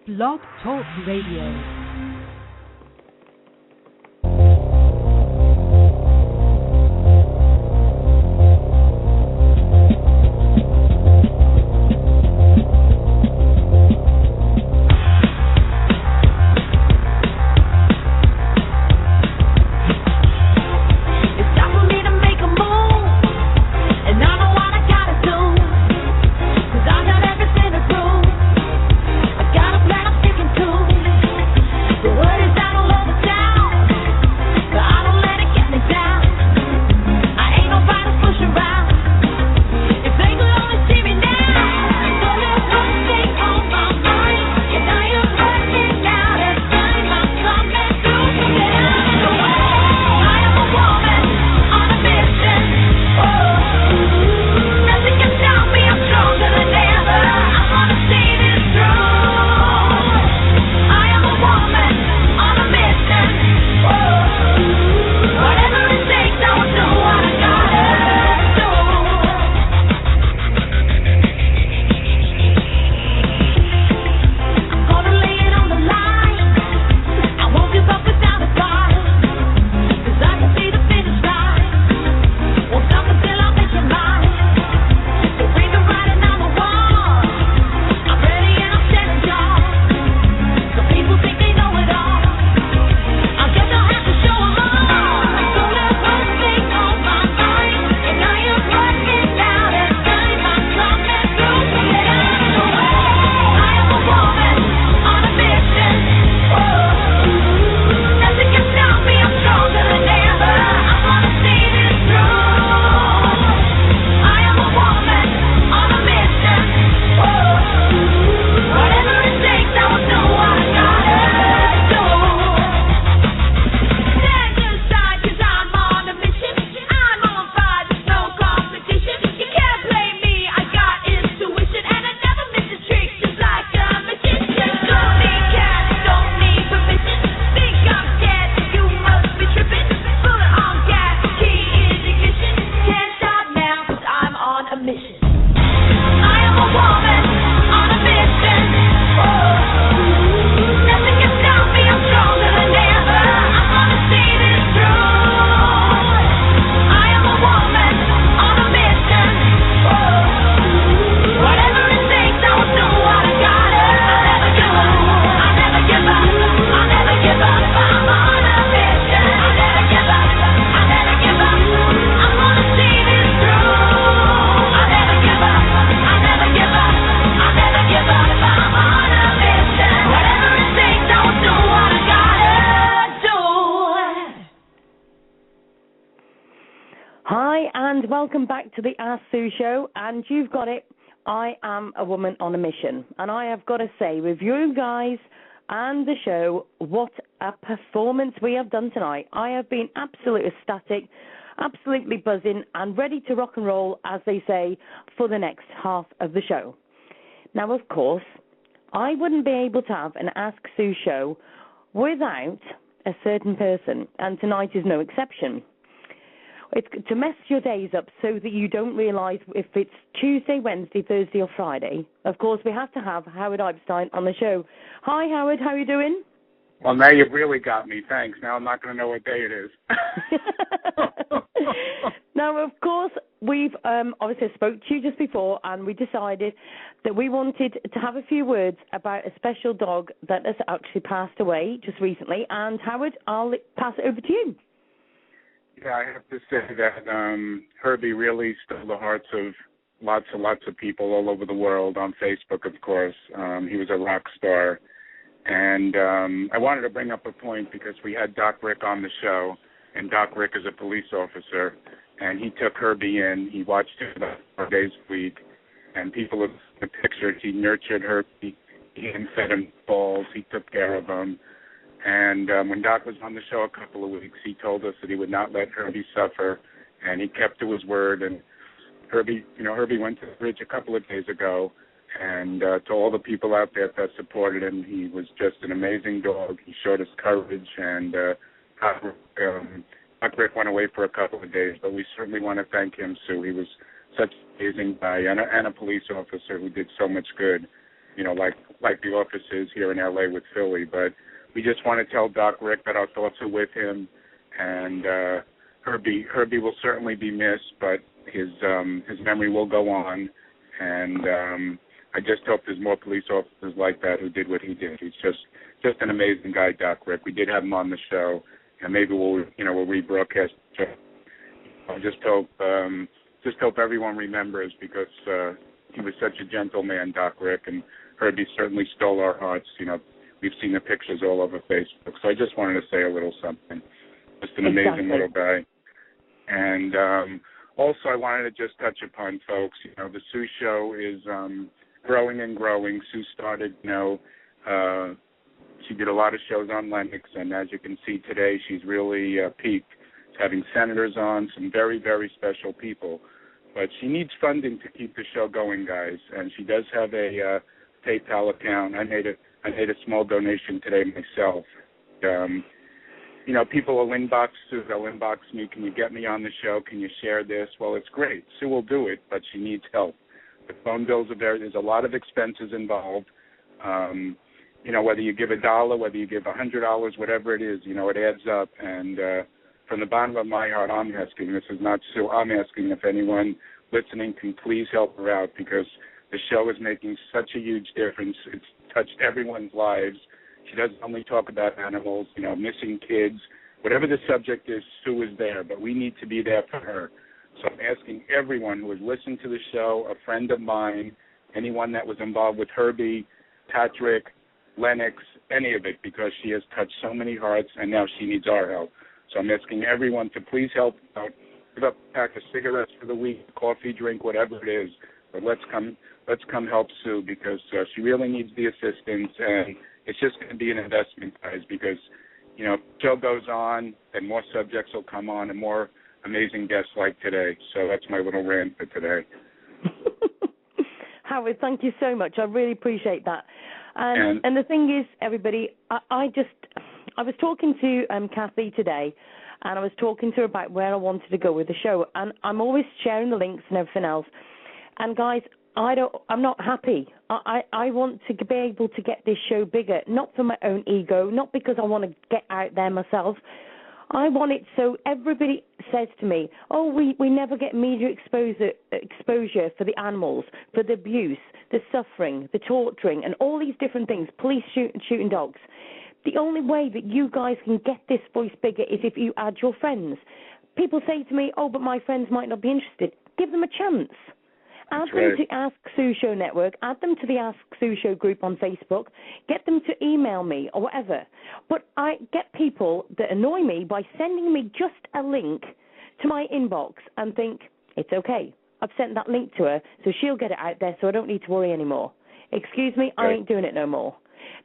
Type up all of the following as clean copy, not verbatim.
Blog Talk Radio. Welcome back to the Ask Sue Show, and you've got it. I am a woman on a mission, and I have got to say, with you guys and the show, what a performance we have done tonight. I have been absolutely ecstatic, absolutely buzzing, and ready to rock and roll, as they say, for the next half of the show. Now, of course, I wouldn't be able to have an Ask Sue show without a certain person, and tonight is no exception. It's to mess your days up so that you don't realise if it's Tuesday, Wednesday, Thursday or Friday. Of course, we have to have Howard Epstein on the show. Hi, Howard. How are you doing? Well, now you've really got me. Thanks. Now I'm not going to know what day it is. Now, of course, we've obviously spoke to you just before, and we decided that we wanted to have a few words about a special dog that has actually passed away just recently. And, Howard, I'll pass it over to you. Yeah, I have to say that Herbie really stole the hearts of lots and lots of people all over the world, on Facebook, of course. He was a rock star. And I wanted to bring up a point because we had Doc Rick on the show, and Doc Rick is a police officer, and he took Herbie in. He watched him about 4 days a week, and people have seen the pictures. He nurtured Herbie. He fed him balls. He took care of him. And when Doc was on the show a couple of weeks, he told us that he would not let Herbie suffer, and he kept to his word. And Herbie went to the bridge a couple of days ago, and to all the people out there that supported him, he was just an amazing dog. He showed us courage, and Doc Rick went away for a couple of days, but we certainly want to thank him, Sue. He was such an amazing guy and a police officer who did so much good. like the office is here in LA with Philly. But we just want to tell Doc Rick that our thoughts are with him, and Herbie will certainly be missed, but his memory will go on, and I just hope there's more police officers like that who did what he did. He's just an amazing guy, Doc Rick. We did have him on the show, and maybe we'll rebroadcast the show. I just hope everyone remembers, because he was such a gentle man, Doc Rick, and Herbie certainly stole our hearts. We've seen the pictures all over Facebook. So I just wanted to say a little something. Just an amazing little guy. And also I wanted to just touch upon, folks, the Sue Show is growing and growing. Sue started, she did a lot of shows on Lennox, and as you can see today, she's really peaked. She's having senators on, some very, very special people. But she needs funding to keep the show going, guys, and she does have a PayPal account. I made a small donation today myself. People will inbox Sue. They'll inbox me. Can you get me on the show? Can you share this? Well, it's great. Sue will do it, but she needs help. The phone bills are there's a lot of expenses involved. Whether you give $1, whether you give $100, whatever it is, it adds up. And from the bottom of my heart, I'm asking, this is not Sue, I'm asking if anyone listening can please help her out, because the show is making such a huge difference. It's touched everyone's lives. She doesn't only talk about animals, missing kids. Whatever the subject is, Sue is there, but we need to be there for her. So I'm asking everyone who has listened to the show, a friend of mine, anyone that was involved with Herbie, Patrick, Lennox, any of it, because she has touched so many hearts, and now she needs our help. So I'm asking everyone to please help out. Give up a pack of cigarettes for the week, coffee, drink, whatever it is. But let's come help Sue, because she really needs the assistance, and it's just going to be an investment, guys, because, the show goes on, and more subjects will come on, and more amazing guests like today. So that's my little rant for today. Howard, thank you so much. I really appreciate that. And the thing is, everybody, I was talking to Kathy today, and I was talking to her about where I wanted to go with the show, and I'm always sharing the links and everything else. And guys, I'm not happy. I want to be able to get this show bigger, not for my own ego, not because I want to get out there myself. I want it so everybody says to me, we never get media exposure for the animals, for the abuse, the suffering, the torturing, and all these different things, police shooting dogs. The only way that you guys can get this voice bigger is if you add your friends. People say to me, but my friends might not be interested. Give them a chance. Add them to Ask Sue Show Network. Add them to the Ask Sue Show group on Facebook. Get them to email me or whatever. But I get people that annoy me by sending me just a link to my inbox and think, it's okay. I've sent that link to her, so she'll get it out there, so I don't need to worry anymore. Excuse me, I ain't doing it no more.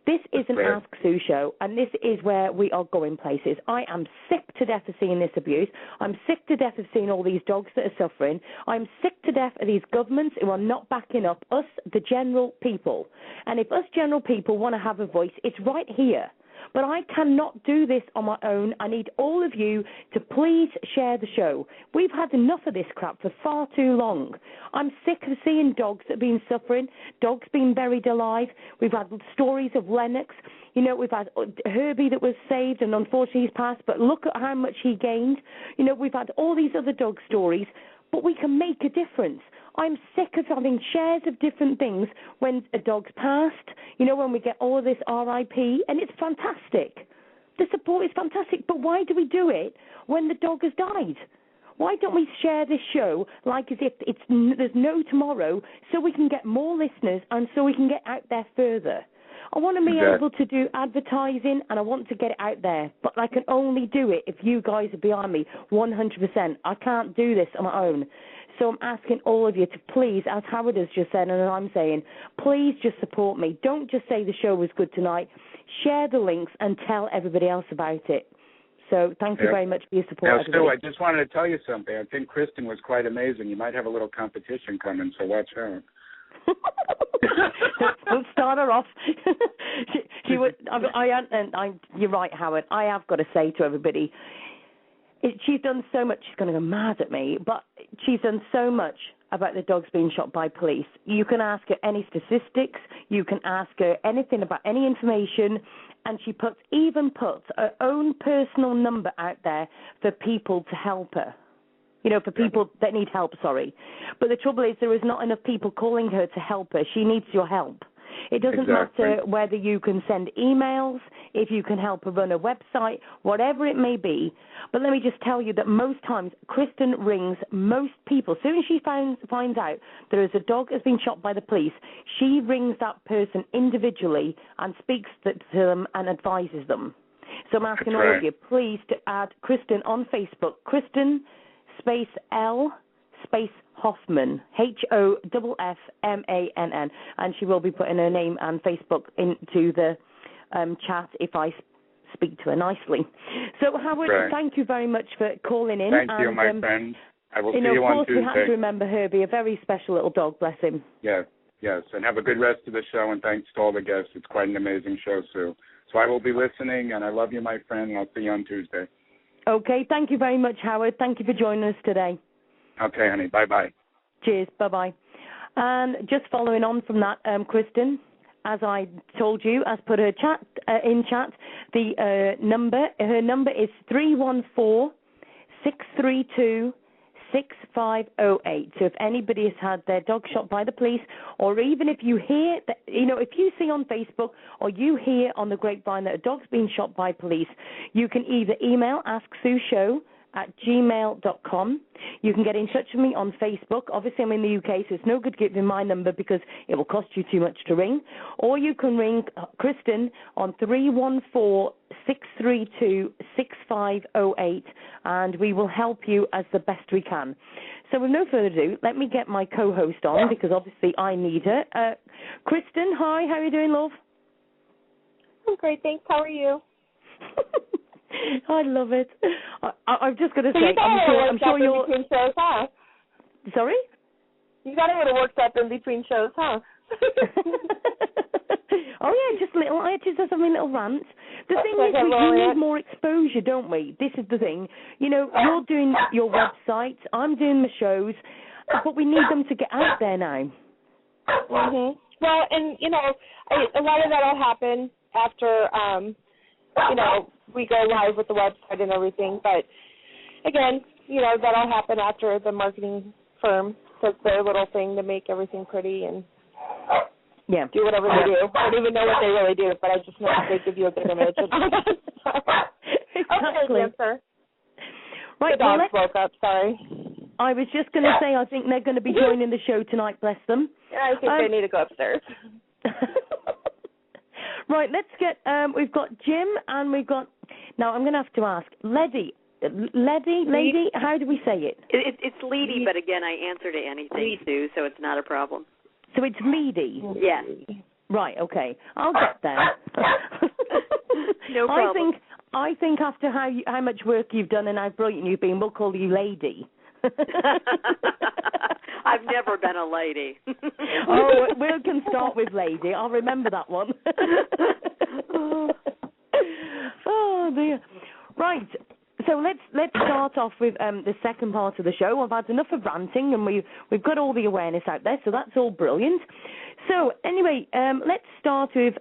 This is an Ask Sue show, and this is where we are going places. I am sick to death of seeing this abuse. I'm sick to death of seeing all these dogs that are suffering. I'm sick to death of these governments who are not backing up us, the general people. And if us general people want to have a voice, it's right here. But I cannot do this on my own. I need all of you to please share the show. We've had enough of this crap for far too long. I'm sick of seeing dogs that have been suffering, dogs being buried alive. We've had stories of Lennox. We've had Herbie that was saved and unfortunately he's passed, but look at how much he gained. We've had all these other dog stories, but we can make a difference. I'm sick of having shares of different things when a dog's passed, when we get all this RIP, and it's fantastic. The support is fantastic, but why do we do it when the dog has died? Why don't we share this show like as if there's no tomorrow so we can get more listeners and so we can get out there further? I want to be able to do advertising and I want to get it out there, but I can only do it if you guys are behind me 100%. I can't do this on my own. So I'm asking all of you to please, as Howard has just said and I'm saying, please just support me. Don't just say the show was good tonight. Share the links and tell everybody else about it. So thank you very much for your support. Now, Stu, I just wanted to tell you something. I think Kristen was quite amazing. You might have a little competition coming, so watch out. Don't start her off. she would. You're right, Howard. I have got to say to everybody, she's done so much. She's going to go mad at me, but she's done so much about the dogs being shot by police. You can ask her any statistics. You can ask her anything about any information. And she even puts her own personal number out there for people to help her. For people that need help, sorry. But the trouble is there is not enough people calling her to help her. She needs your help. It doesn't matter whether you can send emails, if you can help her run a website, whatever it may be. But let me just tell you that most times Kristen rings most people. As soon as she finds out there is a dog has been shot by the police, she rings that person individually and speaks to them and advises them. So I'm asking all of you, please, to add Kristen on Facebook. Kristen space L space Hoffman, HOFFMANN, and she will be putting her name and Facebook into the chat if I speak to her nicely. So, Howard, thank you very much for calling in. Thank you, my friend. I will see you on Tuesday. Of course, we have to remember Herbie, a very special little dog, bless him. Yes, and have a good rest of the show, and thanks to all the guests. It's quite an amazing show, Sue. So I will be listening, and I love you, my friend, and I'll see you on Tuesday. Okay, thank you very much, Howard. Thank you for joining us today. Okay, honey. Bye-bye. Cheers. Bye-bye. And just following on from that, Kristen, as I told you, as put her in chat, her number is 314-632-6508. So if anybody has had their dog shot by the police, or even if you hear, if you see on Facebook or you hear on the grapevine that a dog's been shot by police, you can either email asksueshow@gmail.com. You can get in touch with me on Facebook. Obviously, I'm in the UK, so it's no good giving my number because it will cost you too much to ring. Or you can ring Kristen on 314-632-6508, and we will help you as the best we can. So with no further ado, let me get my co-host on because obviously I need her. Kristen, hi, how are you doing, love? I'm great, thanks. How are you? I love it. I'm just going to so say, I'm sure you're... between shows, huh? Sorry? You got a little worked up in between shows, huh? Oh, yeah, just little, I just have something little rants. The thing is, we need more exposure, don't we? This is the thing. You're doing your website, I'm doing my shows, but we need them to get out there now. Mm-hmm. Well, and, a lot of that will happen after, we go live with the website and everything. But, again, that'll happen after the marketing firm does their little thing to make everything pretty and do whatever they do. I don't even know what they really do, but I just know that they give you a good image. Exactly. Okay, sir. Right, the dogs woke up, sorry. I was just going to say, I think they're going to be joining the show tonight, bless them. Yeah, I think they need to go upstairs. Right, let's get, we've got Jim and we've got, now I'm going to have to ask, Lady, how do we say it? It's Leedy, but again, I answer to anything, Sue, so it's not a problem. So it's Leedy? Yes. Right, okay. I'll get there. No problem. I think after how much work you've done and how brilliant you've been, we'll call you Lady. I've never been a lady. Oh, we can start with Lady. I'll remember that one. Oh, dear. Right. So let's start off with the second part of the show. I've had enough of ranting, and we've got all the awareness out there, so that's all brilliant. So anyway, let's start with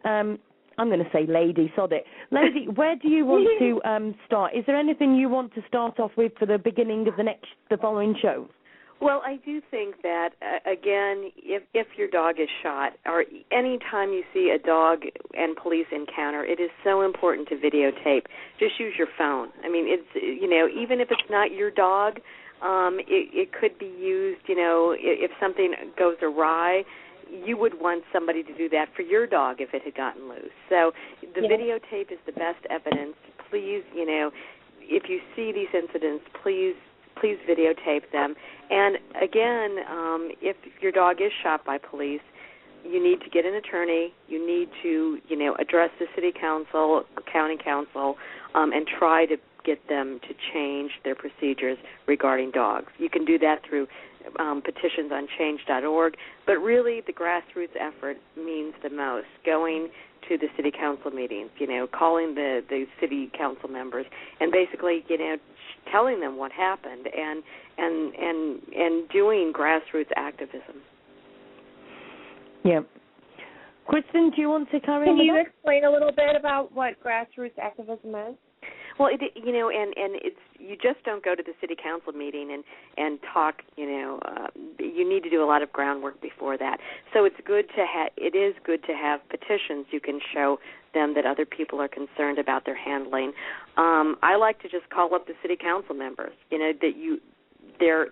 I'm going to say Lady, sod it. Lady, where do you want to start? Is there anything you want to start off with for the beginning of the following show? Well, I do think that, again, if your dog is shot, or any time you see a dog and police encounter, it is so important to videotape. Just use your phone. I mean, it's, even if it's not your dog, it could be used, if something goes awry, you would want somebody to do that for your dog if it had gotten loose. So the videotape is the best evidence. Please, if you see these incidents, please videotape them. And again, if your dog is shot by police, you need to get an attorney. You need to, address the city council, county council, and try to get them to change their procedures regarding dogs. You can do that through petitions on change.org, but really the grassroots effort means the most. Going to the city council meetings, calling the city council members and basically, telling them what happened and doing grassroots activism. Yeah. Kristen, do you want to carry on? Can you explain a little bit about what grassroots activism is? Well, and it's you just don't go to the city council meeting and talk. You need to do a lot of groundwork before that. So it is good to have petitions. You can show them that other people are concerned about their handling. I like to just call up the city council members. Their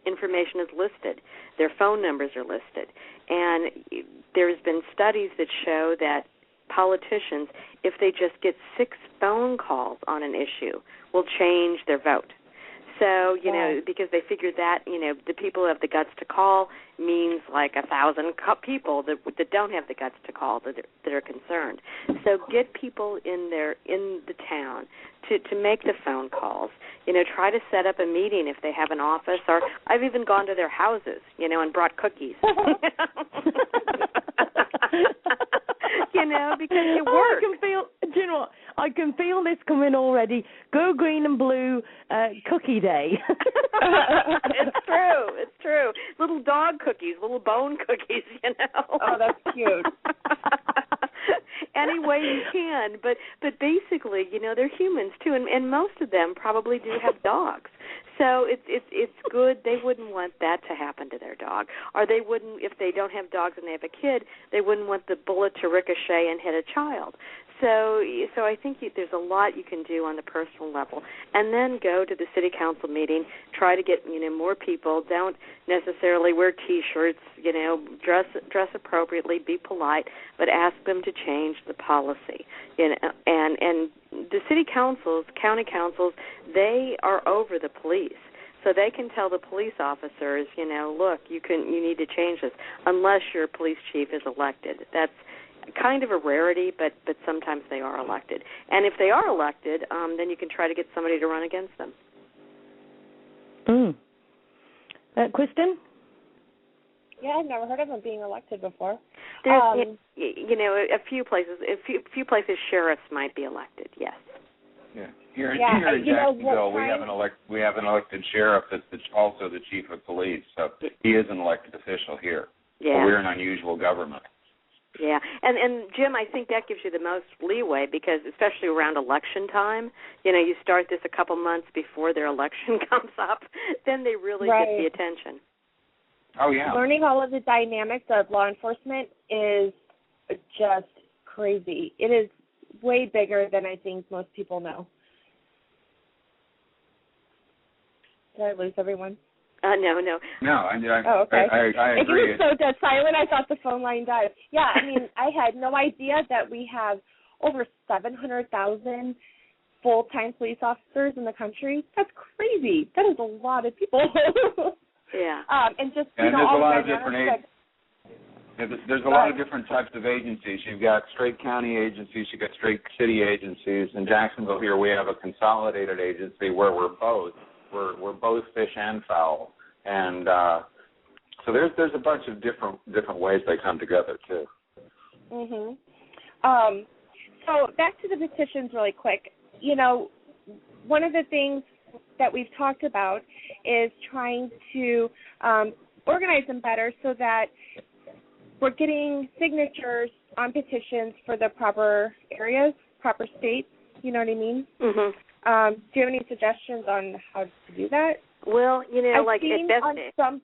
information is listed, their phone numbers are listed, and there's been studies that show that politicians, if they just get 6 phone calls on an issue, will change their vote. So, because they figure that, the people who have the guts to call means like 1,000 people that don't have the guts to call that are concerned. So get people in the town to make the phone calls. Try to set up a meeting if they have an office, or I've even gone to their houses, and brought cookies. Because it works. I can feel this coming already. Go green and blue cookie day. It's true. Little dog cookies, little bone cookies, Oh, that's cute. Any way you can, but basically, they're humans too, and most of them probably do have dogs. So it's good. They wouldn't want that to happen to their dog, or they wouldn't, if they don't have dogs and they have a kid, they wouldn't want the bullet to ricochet and hit a child. So I think there's a lot you can do on the personal level, and then go to the city council meeting. Try to get more people. Don't necessarily wear T-shirts. Dress appropriately. Be polite, but ask them to change the policy. And the city councils, county councils, they are over the police. So they can tell the police officers, look, you need to change this, unless your police chief is elected. That's kind of a rarity, but sometimes they are elected. And if they are elected, then you can try to get somebody to run against them. Kristen? Yeah, I've never heard of them being elected before. There's, a few places. Sheriffs might be elected. Yes. Yeah. Here in Jacksonville, we have an elected sheriff that's also the chief of police. So he is an elected official here. Yeah. But we're an unusual government. Yeah, and Jim, I think that gives you the most leeway because, especially around election time, you start this a couple months before their election comes up, then they really get the attention. Oh, yeah. Learning all of the dynamics of law enforcement is just crazy. It is way bigger than I think most people know. Did I lose everyone? No. No, okay. I agree. It was so dead silent, I thought the phone line died. Yeah, I had no idea that we have over 700,000 full-time police officers in the country. That's crazy. That is a lot of people. Yeah. And just, there's all a lot the of different there's a lot of different types of agencies. You've got straight county agencies, you've got straight city agencies. In Jacksonville here, we have a consolidated agency where we're both fish and fowl, and so there's a bunch of different ways they come together too. Mhm. So back to the petitions really quick. One of the things that we've talked about is trying to organize them better so that we're getting signatures on petitions for the proper areas, proper states. You know what I mean? Mhm. Do you have any suggestions on how to do that? Well, I've seen on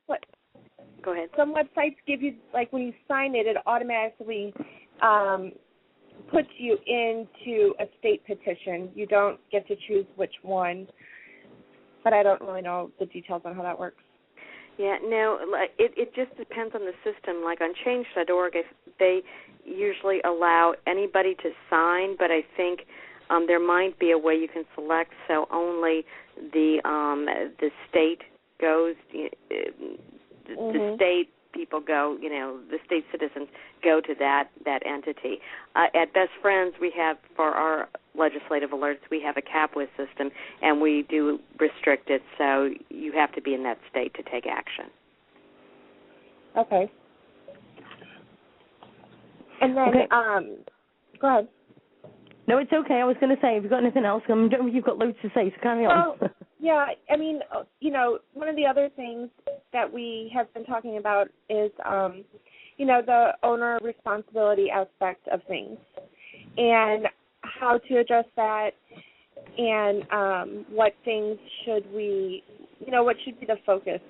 go ahead. Some websites give you, like, when you sign it, it automatically puts you into a state petition. You don't get to choose which one, but I don't really know the details on how that works. Yeah, no, it just depends on the system. Like on Change.org, they usually allow anybody to sign, but I think there might be a way you can select so only the state goes, the state people go, the state citizens go to that entity. At Best Friends, we have, for our legislative alerts, we have a CAPWIS system, and we do restrict it, so you have to be in that state to take action. Okay. And then Go ahead. No, it's okay. I was going to say, have you got anything else? You've got loads to say, so carry on. Well, yeah, I mean, one of the other things that we have been talking about is, the owner responsibility aspect of things and how to address that and what things should we, what should be the focus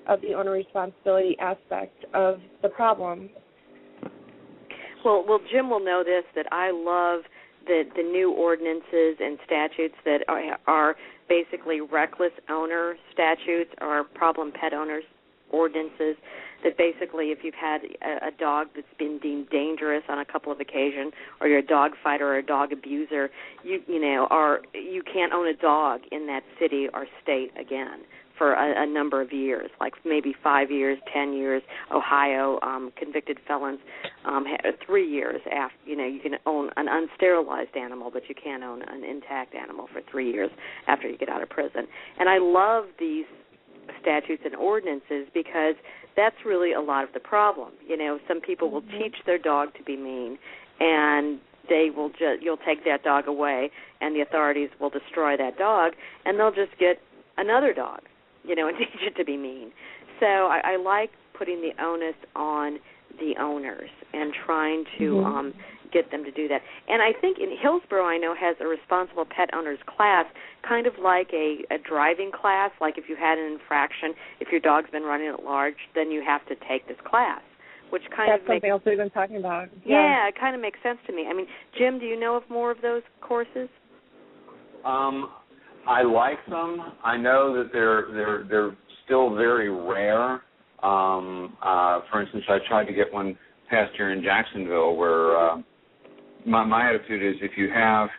of the owner responsibility aspect of the problem. Well, Jim will know this, that I love the new ordinances and statutes that are basically reckless owner statutes or problem pet owners ordinances, that basically if you've had a dog that's been deemed dangerous on a couple of occasions, or you're a dog fighter or a dog abuser, you can't own a dog in that city or state again for a number of years, like maybe 5 years, 10 years. Ohio, convicted felons, 3 years after, you can own an unsterilized animal, but you can't own an intact animal for 3 years after you get out of prison. And I love these statutes and ordinances because that's really a lot of the problem. Some people will teach their dog to be mean, and you'll take that dog away, and the authorities will destroy that dog, and they'll just get another dog, and teach it to be mean. So I like putting the onus on the owners and trying to get them to do that. And I think in Hillsborough, I know, has a responsible pet owners class, kind of like a driving class. Like if you had an infraction, if your dog's been running at large, then you have to take this class, which That's something else we've been talking about. Yeah, it kind of makes sense to me. I mean, Jim, do you know of more of those courses? I like them. I know that they're still very rare. For instance, I tried to get one passed here in Jacksonville, where my attitude is if you have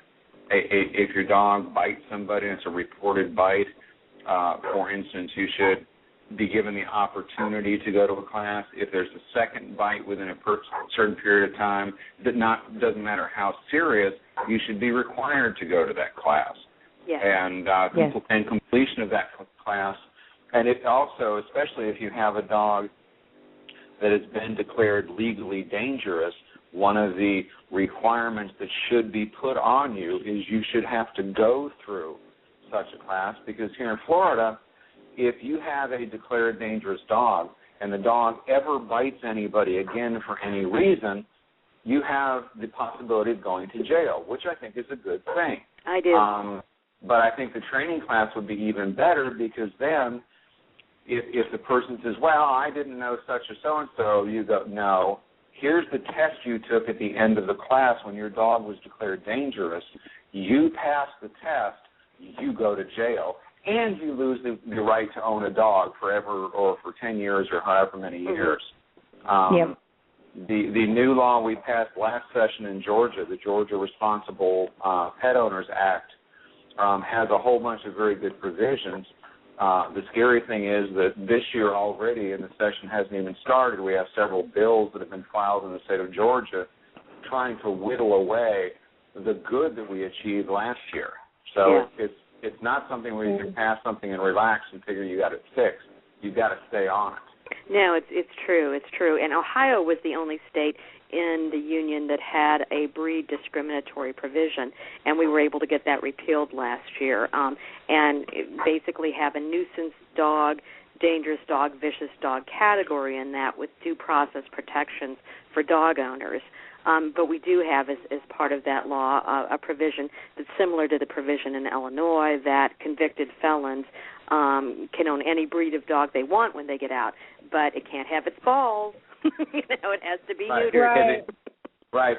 if your dog bites somebody and it's a reported bite, for instance, you should be given the opportunity to go to a class. If there's a second bite within a certain period of time, doesn't matter how serious, you should be required to go to that class. Yes. And completion of that class. And it also, especially if you have a dog that has been declared legally dangerous, one of the requirements that should be put on you is you should have to go through such a class, because here in Florida, if you have a declared dangerous dog and the dog ever bites anybody again for any reason, you have the possibility of going to jail, which I think is a good thing. I do. But I think the training class would be even better, because then if the person says, well, I didn't know such or so-and-so, you go, no, here's the test you took at the end of the class when your dog was declared dangerous. You pass the test, you go to jail, and you lose the right to own a dog forever or for 10 years or however many years. The new law we passed last session in Georgia, the Georgia Responsible Pet Owners Act, has a whole bunch of very good provisions. The scary thing is that this year already, and the session hasn't even started, we have several bills that have been filed in the state of Georgia trying to whittle away the good that we achieved last year. So it's not something where you can pass something and relax and figure you got it fixed. You've got to stay on it. No, it's true. It's true. And Ohio was the only state in the union that had a breed discriminatory provision, and we were able to get that repealed last year, and basically have a nuisance dog, dangerous dog, vicious dog category in that, with due process protections for dog owners. But we do have, as part of that law, a provision that's similar to the provision in Illinois, that convicted felons can own any breed of dog they want when they get out, but it can't have its balls. It has to be neutered. Right.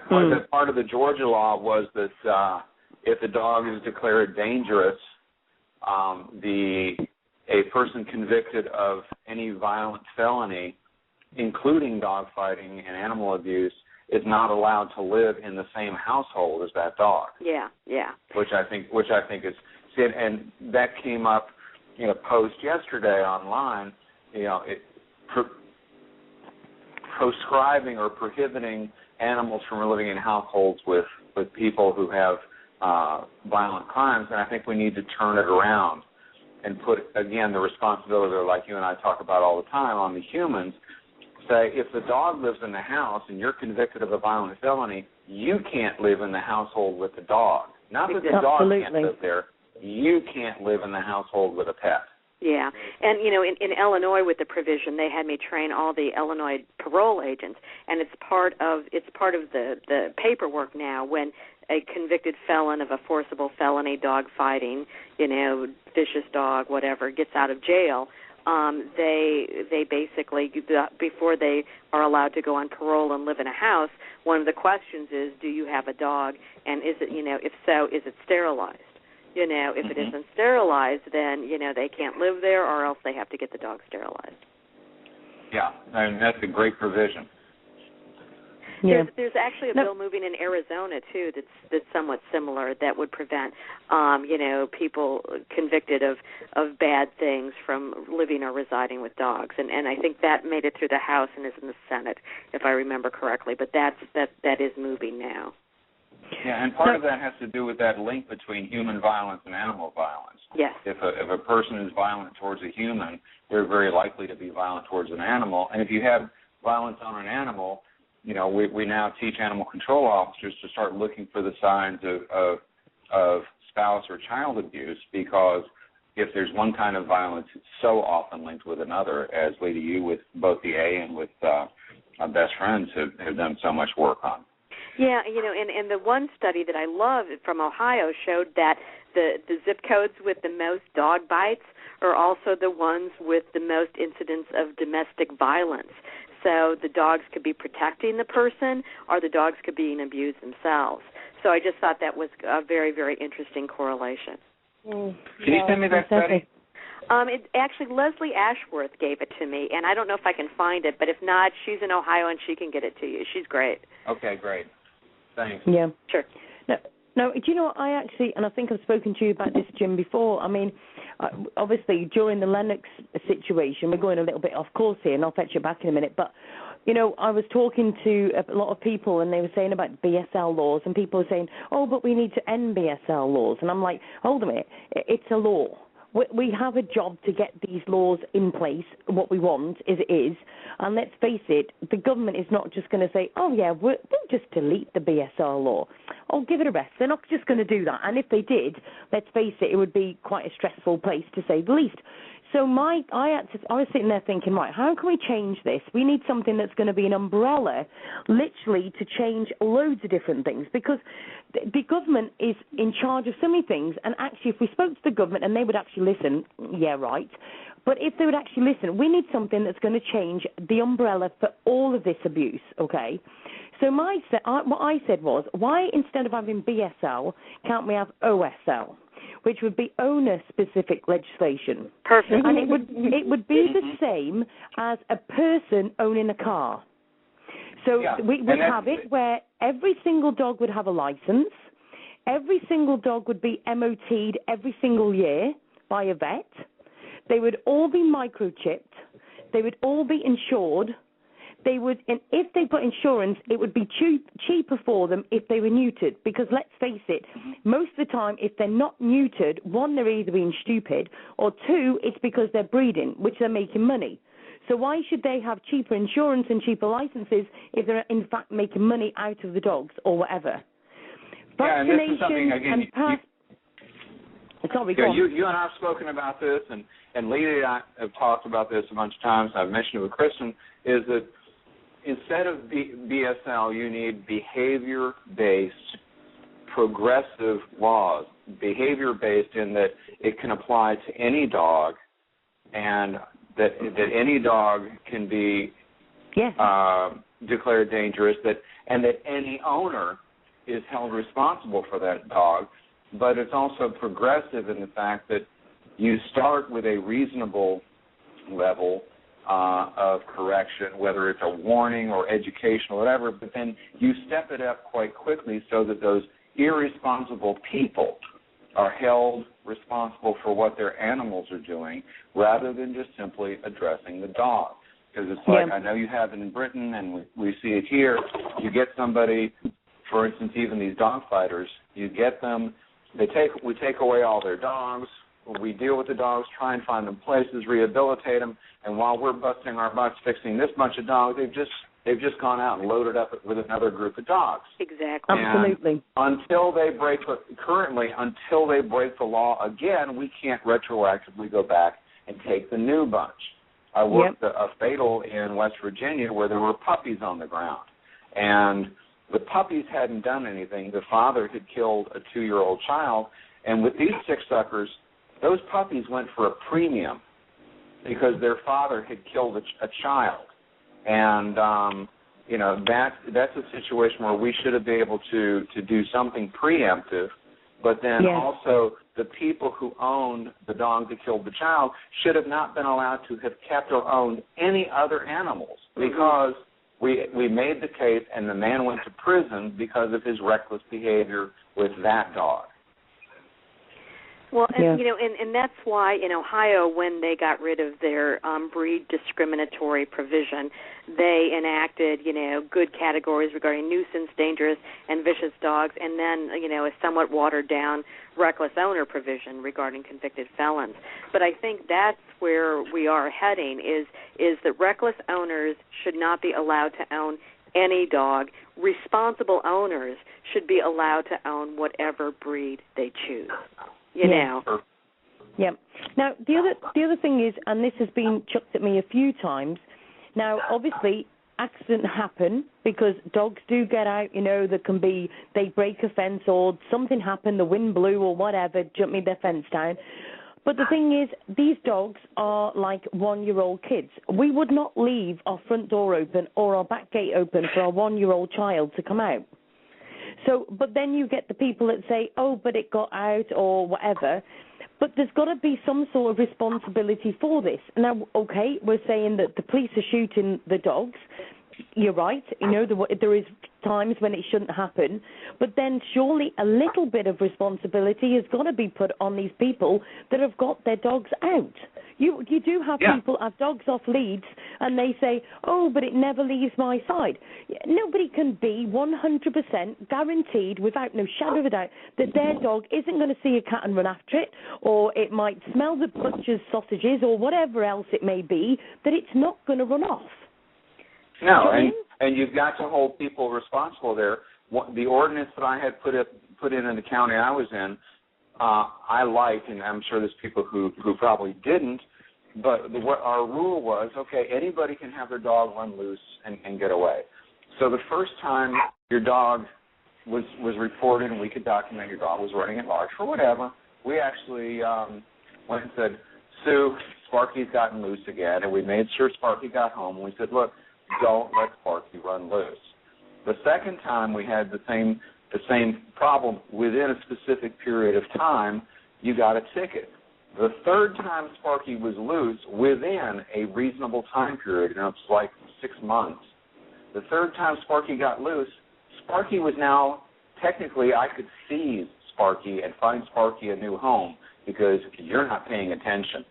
Part of the Georgia law was that if the dog is declared dangerous, a person convicted of any violent felony, including dog fighting and animal abuse, is not allowed to live in the same household as that dog. Yeah. Which I think is, and that came up, post yesterday online. Proscribing or prohibiting animals from living in households with people who have violent crimes, and I think we need to turn it around and put, again, the responsibility, like you and I talk about all the time, on the humans. Say, if the dog lives in the house and you're convicted of a violent felony, you can't live in the household with the dog. Not that the dog can't live there. You can't live in the household with a pet. Yeah, and in Illinois with the provision, they had me train all the Illinois parole agents, and it's part of the paperwork now when a convicted felon of a forcible felony, dog fighting, vicious dog, whatever, gets out of jail. They basically, before they are allowed to go on parole and live in a house, one of the questions is, do you have a dog, and is it, if so, is it sterilized? If it isn't sterilized, then, they can't live there, or else they have to get the dog sterilized. Yeah, and that's a great provision. Yeah. There's actually a bill moving in Arizona, too, that's somewhat similar that would prevent, people convicted of bad things from living or residing with dogs. And I think that made it through the House and is in the Senate, if I remember correctly. But that is moving now. Yeah, and part of that has to do with that link between human violence and animal violence. Yes. If a person is violent towards a human, they're very likely to be violent towards an animal. And if you have violence on an animal, we now teach animal control officers to start looking for the signs of spouse or child abuse, because if there's one kind of violence, it's so often linked with another, as Lady U with both the A and with Best Friends have done so much work on. Yeah, and the one study that I love from Ohio showed that the zip codes with the most dog bites are also the ones with the most incidents of domestic violence. So the dogs could be protecting the person, or the dogs could be abused themselves. So I just thought that was a very, very interesting correlation. Can you send me that study? Actually, Leslie Ashworth gave it to me, and I don't know if I can find it, but if not, she's in Ohio and she can get it to you. She's great. Okay, great. Thanks. Yeah. Sure. No, do you know what, I think I've spoken to you about this, Jim, before. I mean, obviously, during the Lennox situation, we're going a little bit off course here, and I'll fetch you back in a minute, but, I was talking to a lot of people, and they were saying about BSL laws, and people were saying, but we need to end BSL laws. And I'm like, hold a minute, it's a law. We have a job to get these laws in place. What we want is it is. And let's face it, the government is not just going to say, we'll just delete the BSL law. Give it a rest. They're not just going to do that. And if they did, let's face it, it would be quite a stressful place, to say the least. So I was sitting there thinking, right, how can we change this? We need something that's going to be an umbrella, literally, to change loads of different things, because the government is in charge of so many things, and actually, if we spoke to the government and they would actually listen, yeah, right, but if they would actually listen, we need something that's going to change the umbrella for all of this abuse, okay? So what I said was, why instead of having BSL, can't we have OSL? Which would be owner-specific legislation. Perfect. And it would be the same as a person owning a car. So we would have it where every single dog would have a license, every single dog would be MOT'd every single year by a vet, they would all be microchipped, they would all be insured. And if they put insurance, it would be cheaper for them if they were neutered. Because let's face it, most of the time, if they're not neutered, one, they're either being stupid, or two, it's because they're breeding, which they're making money. So why should they have cheaper insurance and cheaper licenses if they're in fact making money out of the dogs or whatever? And this is something, again, you and I have spoken about this, and Lady and I have talked about this a bunch of times, I've mentioned it with Kristen, is that instead of BSL, you need behavior-based, progressive laws. Behavior-based in that it can apply to any dog, and that any dog can be declared dangerous, and that any owner is held responsible for that dog. But it's also progressive in the fact that you start with a reasonable level of correction, whether it's a warning or education or whatever, but then you step it up quite quickly so that those irresponsible people are held responsible for what their animals are doing rather than just simply addressing the dog. Because it's like, I know you have it in Britain and we see it here, you get somebody, for instance, even these dog fighters, you get them, we take away all their dogs, we deal with the dogs, try and find them places, rehabilitate them, and while we're busting our butts fixing this bunch of dogs, they've just They've just gone out and loaded up with another group of dogs. Exactly. Absolutely. And until they break the law again, we can't retroactively go back and take the new bunch. I worked a fatal in West Virginia where there were puppies on the ground, and the puppies hadn't done anything. The father had killed a 2-year-old child, and with these sick suckers, those puppies went for a premium because their father had killed a child. And, that's a situation where we should have been able to do something preemptive, but then also the people who owned the dog that killed the child should have not been allowed to have kept or owned any other animals because we made the case and the man went to prison because of his reckless behavior with that dog. Well, and, and that's why in Ohio, when they got rid of their breed discriminatory provision, they enacted, good categories regarding nuisance, dangerous, and vicious dogs, and then, a somewhat watered-down reckless owner provision regarding convicted felons. But I think that's where we are heading, is that reckless owners should not be allowed to own any dog. Responsible owners should be allowed to own whatever breed they choose. Yeah. Now, the other thing is, and this has been chucked at me a few times, now, obviously, accidents happen because dogs do get out, they break a fence or something happened, the wind blew or whatever, jumped their fence down. But the thing is, these dogs are like 1-year-old kids. We would not leave our front door open or our back gate open for our 1-year-old child to come out. So, but then you get the people that say, oh, but it got out or whatever. But there's got to be some sort of responsibility for this. Now, okay, we're saying that the police are shooting the dogs. You're right. There is times when it shouldn't happen. But then surely a little bit of responsibility has got to be put on these people that have got their dogs out. You do have people have dogs off leads and they say, oh, but it never leaves my side. Nobody can be 100% guaranteed without no shadow of a doubt that their dog isn't going to see a cat and run after it, or it might smell the butcher's sausages or whatever else it may be, that it's not going to run off. No, and you've got to hold people responsible there. The ordinance that I had put in the county I was in, I liked, and I'm sure there's people who probably didn't, but what our rule was, okay, anybody can have their dog run loose and get away. So the first time your dog was reported and we could document your dog was running at large for whatever, we actually went and said, Sue, Sparky's gotten loose again, and we made sure Sparky got home, and we said, look, don't let Sparky run loose. The second time we had the same problem within a specific period of time, you got a ticket. The third time Sparky was loose within a reasonable time period, and it's like 6 months. The third time Sparky got loose, Sparky was now, technically I could seize Sparky and find Sparky a new home because you're not paying attention.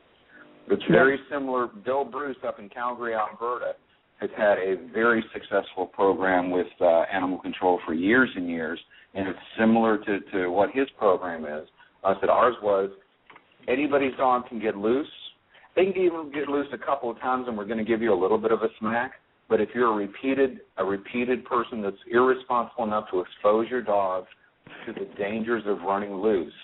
It's very similar. Bill Bruce up in Calgary, Alberta, has had a very successful program with animal control for years and years, and it's similar to what his program is. I said ours was anybody's dog can get loose. They can even get loose a couple of times, and we're going to give you a little bit of a smack. But if you're a repeated person that's irresponsible enough to expose your dog to the dangers of running loose,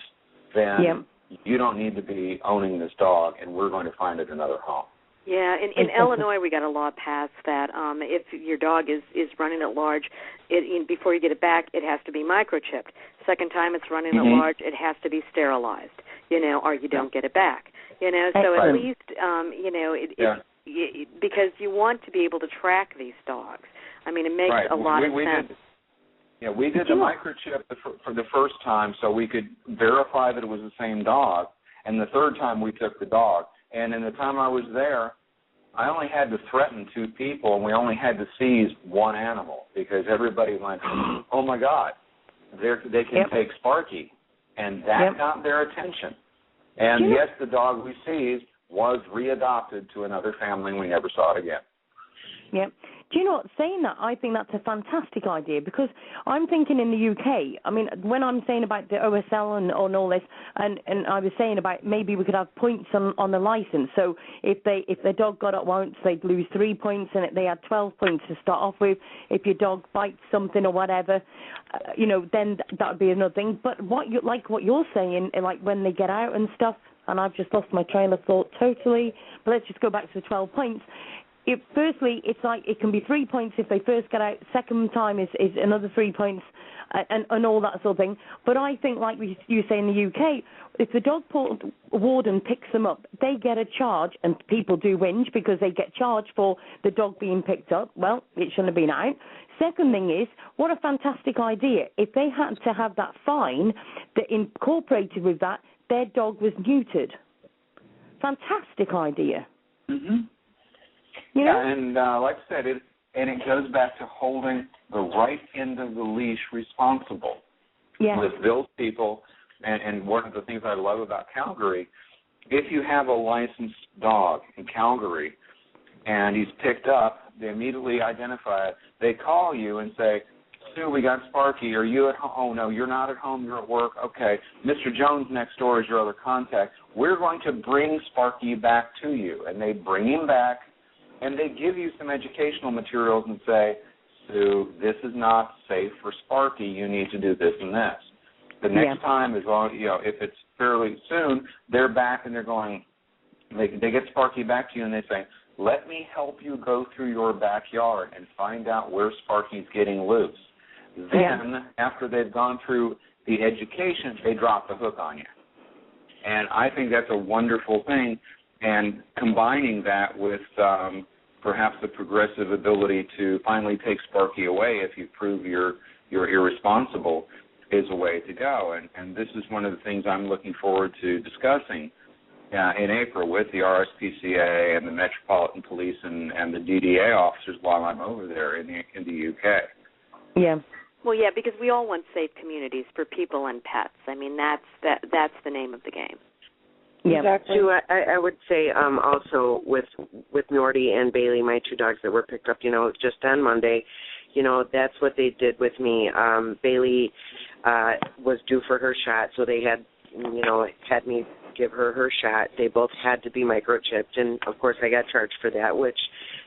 then you don't need to be owning this dog, and we're going to find it another home. Yeah, in Illinois we got a law passed that if your dog is running at large, before you get it back, it has to be microchipped. Second time it's running at large, it has to be sterilized, or you don't get it back. So at least, because you want to be able to track these dogs. I mean, it makes a lot of sense. We did the microchip for the first time so we could verify that it was the same dog, and the third time we took the dog. And in the time I was there, I only had to threaten 2 people, and we only had to seize 1 animal because everybody went, oh, my God, they can take Sparky. And that got their attention. And, yes, the dog we seized was readopted to another family, and we never saw it again. Yep. Do you know what? Saying that, I think that's a fantastic idea, because I'm thinking in the UK, I mean, when I'm saying about the OSL and all this, and I was saying about maybe we could have points on the license. So if the dog got up once, they'd lose 3 points, and they had 12 points to start off with. If your dog bites something or whatever, then that would be another thing. But what you're saying, like when they get out and stuff, and I've just lost my train of thought totally, but let's just go back to the 12 points. Firstly, it's like it can be 3 points if they first get out. Second time is another 3 points, and all that sort of thing. But I think, like you say in the UK, if the dog warden picks them up, they get a charge, and people do whinge because they get charged for the dog being picked up. Well, it shouldn't have been out. Second thing is, what a fantastic idea. If they had to have that fine that incorporated with that, their dog was neutered. Fantastic idea. Mm-hmm. Yeah, and like I said, it goes back to holding the right end of the leash responsible with those people. And one of the things I love about Calgary, if you have a licensed dog in Calgary and he's picked up, they immediately identify it. They call you and say, Sue, we got Sparky. Are you at home? Oh, no, you're not at home. You're at work. Okay. Mr. Jones next door is your other contact. We're going to bring Sparky back to you. And they bring him back, and they give you some educational materials and say, Sue, this is not safe for Sparky. You need to do this and this. The next time is on, if it's fairly soon, they're back and they're going, they get Sparky back to you and they say, let me help you go through your backyard and find out where Sparky's getting loose. Then, after they've gone through the education, they drop the hook on you. And I think that's a wonderful thing. And combining that with perhaps the progressive ability to finally take Sparky away if you prove you're irresponsible is a way to go. And this is one of the things I'm looking forward to discussing in April with the RSPCA and the Metropolitan Police and the DDA officers while I'm over there in the UK. Yeah. Well, yeah, because we all want safe communities for people and pets. I mean, that's the name of the game. Yeah. Exactly. I would say also with Nordy and Bailey, my two dogs that were picked up, just on Monday, that's what they did with me. Bailey was due for her shot, so they had me give her shot. They both had to be microchipped, and of course I got charged for that, which,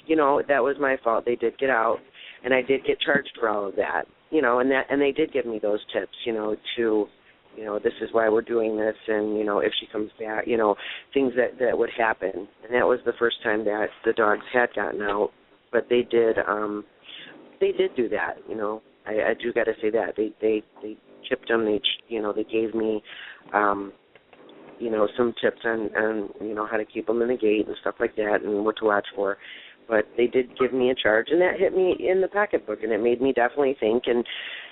that was my fault. They did get out, and I did get charged for all of that, and they did give me those tips, to, this is why we're doing this, and, if she comes back, things that would happen. And that was the first time that the dogs had gotten out, but they did do that, I do got to say that. They chipped them, they gave me, some tips on how to keep them in the gate and stuff like that and what to watch for. But they did give me a charge, and that hit me in the pocketbook, and it made me definitely think. And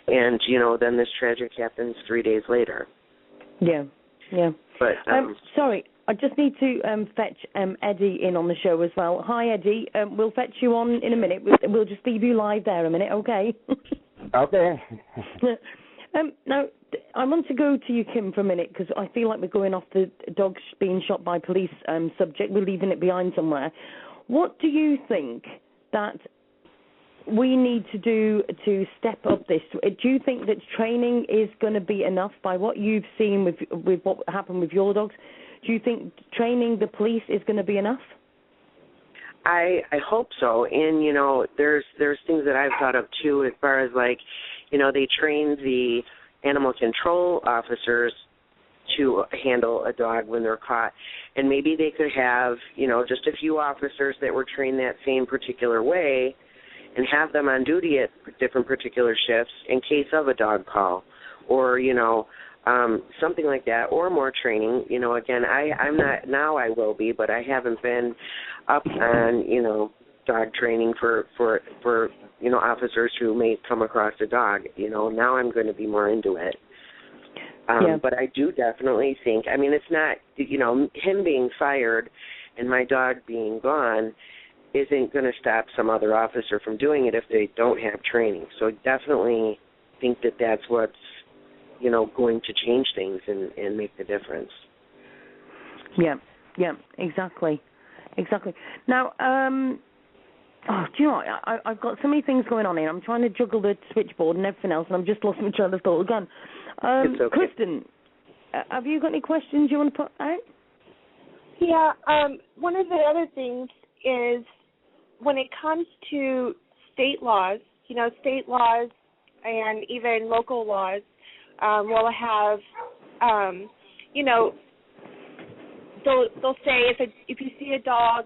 then this tragic happens 3 days later. Yeah. But sorry, I just need to fetch Eddie in on the show as well. Hi, Eddie. We'll fetch you on in a minute. We'll just leave you live there a minute, okay? Okay. Now, I want to go to you, Kim, for a minute, because I feel like we're going off the dogs being shot by police subject. We're leaving it behind somewhere. What do you think that we need to do to step up this? Do you think that training is going to be enough by what you've seen with what happened with your dogs? Do you think training the police is going to be enough? I hope so. And, there's things that I've thought of, too, as far as, they train the animal control officers to handle a dog when they're caught. And maybe they could have, just a few officers that were trained that same particular way and have them on duty at different particular shifts in case of a dog call or, something like that, or more training. Again, I'm not, now I will be, but I haven't been up on, dog training for officers who may come across a dog. Now I'm going to be more into it. But I do definitely think, it's not, him being fired and my dog being gone isn't going to stop some other officer from doing it if they don't have training. So I definitely think that that's what's, going to change things and make the difference. Yeah, exactly. Now, Oh, do you know what? I've got so many things going on here. I'm trying to juggle the switchboard and everything else, and I'm just lost my train of thought again. It's okay. Kristen, have you got any questions you want to put out? Yeah, one of the other things is when it comes to state laws, state laws and even local laws will have, they'll say if you see a dog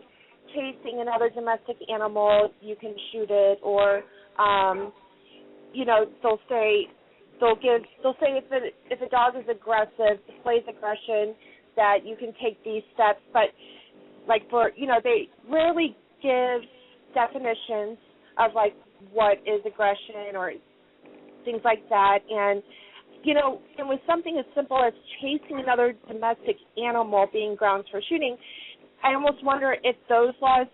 chasing another domestic animal, you can shoot it, or they'll say if a dog is aggressive, displays aggression, that you can take these steps. But they rarely give definitions of what is aggression or things like that. And and with something as simple as chasing another domestic animal being grounds for shooting, I almost wonder if those laws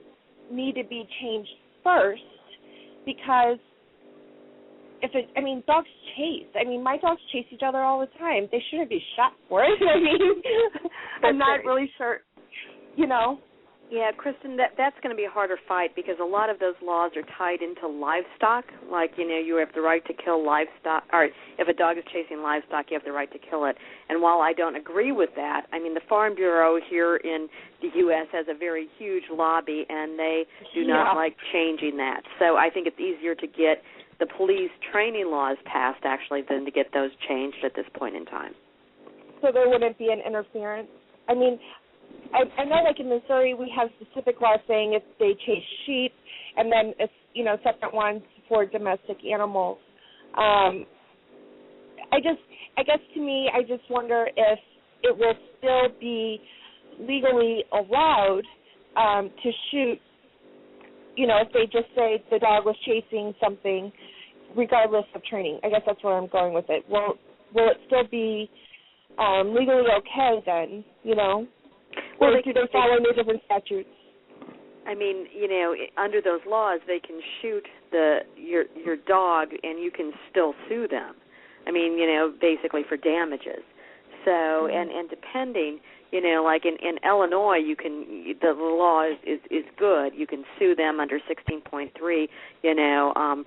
need to be changed first, because dogs chase. My dogs chase each other all the time. They shouldn't be shot for it. I'm not really sure, Yeah, Kristen, that's going to be a harder fight because a lot of those laws are tied into livestock. You have the right to kill livestock, or if a dog is chasing livestock, you have the right to kill it. And while I don't agree with that, the Farm Bureau here in the U.S. has a very huge lobby, and they do not like changing that. So I think it's easier to get the police training laws passed, actually, than to get those changed at this point in time. So there wouldn't be an interference? I know, in Missouri, we have specific laws saying if they chase sheep, and then separate ones for domestic animals. I guess to me, I just wonder if it will still be legally allowed to shoot. If they just say the dog was chasing something, regardless of training. I guess that's where I'm going with it. Will it still be legally okay then? Well, or do they follow new different statutes? Under those laws, they can shoot your dog, and you can still sue them. Basically for damages. So, and depending, in Illinois, the law is good. You can sue them under 16.3,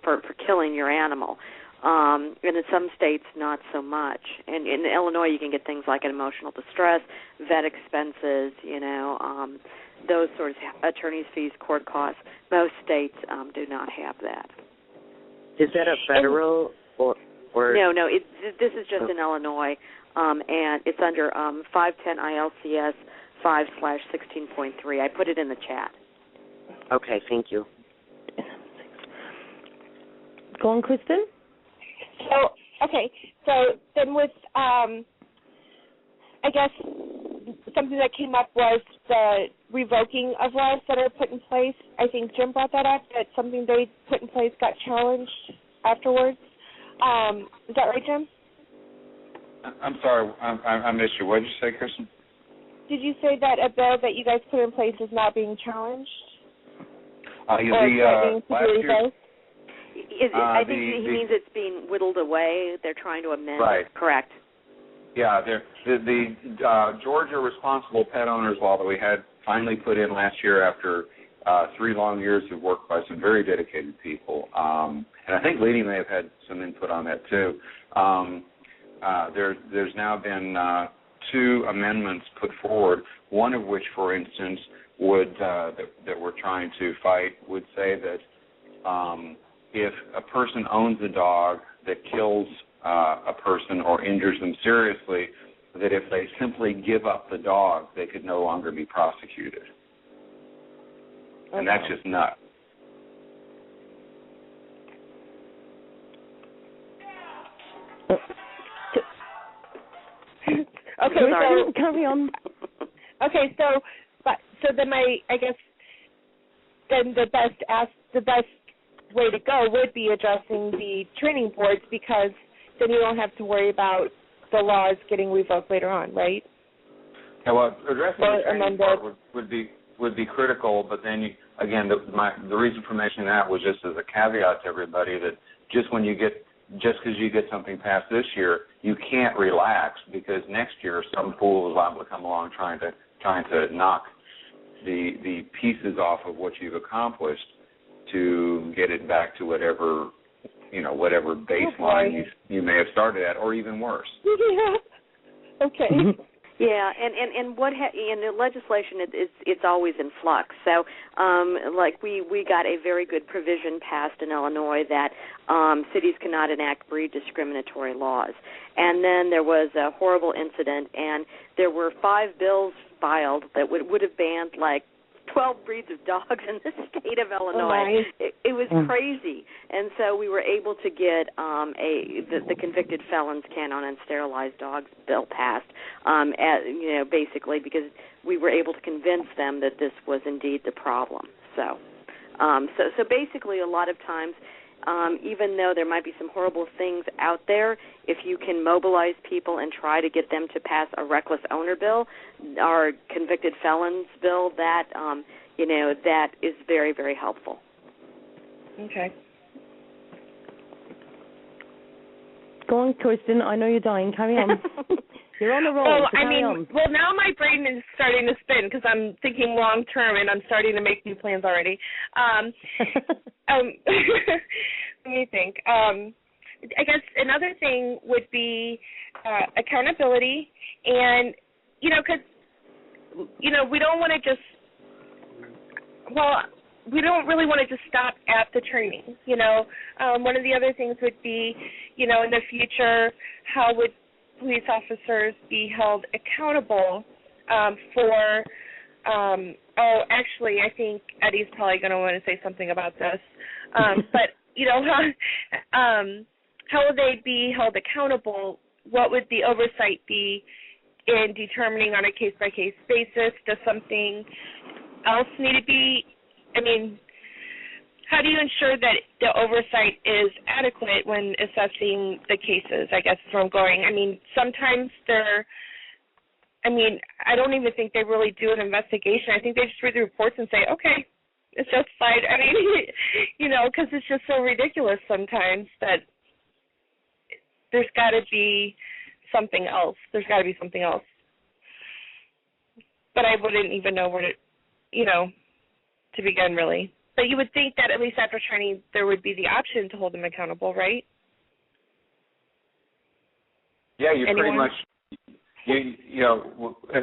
for killing your animal. And in some states, not so much. And in Illinois, you can get things like an emotional distress, vet expenses, those sorts of attorney's fees, court costs. Most states do not have that. Is that a federal or? No. This is just in Illinois, and it's under 510 ILCS 5/16.3. I put it in the chat. Okay, thank you. Go on, Kristen. So then with, I guess something that came up was the revoking of laws that are put in place. I think Jim brought that up, that something they put in place got challenged afterwards. Is that right, Jim? I'm sorry, I missed you. What did you say, Kristen? Did you say that a bill that you guys put in place is not being challenged? Last year, I think he means it's being whittled away. They're trying to amend it. Correct. Yeah, the Georgia Responsible Pet Owners Law that we had finally put in last year after 3 long years of work by some very dedicated people. And I think Lady may have had some input on that too. There's now been 2 amendments put forward, one of which, for instance, would that we're trying to fight would say that if a person owns a dog that kills a person or injures them seriously, that if they simply give up the dog, they could no longer be prosecuted. Okay. And that's just nuts. Okay, so carry on. Okay, so then I guess then the best way to go would be addressing the training boards, because then you don't have to worry about the laws getting revoked later on, right? Yeah, well, addressing the training board would be critical, but then the reason for mentioning that was just as a caveat to everybody that just because you get something passed this year, you can't relax, because next year some fool is liable to come along trying to knock the pieces off of what you've accomplished. to get it back to whatever baseline you may have started at, or even worse. Yeah. Okay. Yeah, and in the legislation, it's always in flux. So, like we got a very good provision passed in Illinois that cities cannot enact breed discriminatory laws. And then there was a horrible incident, and there were 5 bills filed that would have banned like 12 breeds of dogs in the state of Illinois. It was crazy, and so we were able to get the Convicted Felons Can Own and Sterilized Dogs bill passed. Basically because we were able to convince them that this was indeed the problem. So basically, a lot of times, even though there might be some horrible things out there, if you can mobilize people and try to get them to pass a reckless owner bill, our convicted felons bill, that that is very, very helpful. Okay. Go on, Kirsten. I know you're dying. Carry on. You're on the roll. So carry on. Well, now my brain is starting to spin because I'm thinking long term and I'm starting to make new plans already. Let me think. I guess another thing would be accountability, and because we don't want to just we don't really want to just stop at the training. One of the other things would be, in the future, how would police officers be held accountable for actually, I think Eddie's probably going to want to say something about this. But, how would they be held accountable? What would the oversight be in determining on a case-by-case basis? Does something else need to be, how do you ensure that the oversight is adequate when assessing the cases, I guess is where I'm going. Sometimes I don't even think they really do an investigation. I think they just read the reports and say, okay, it's justified. Because it's just so ridiculous sometimes that there's got to be something else. But I wouldn't even know where to begin, really. But you would think that at least after training there would be the option to hold them accountable, right? Yeah, you pretty much,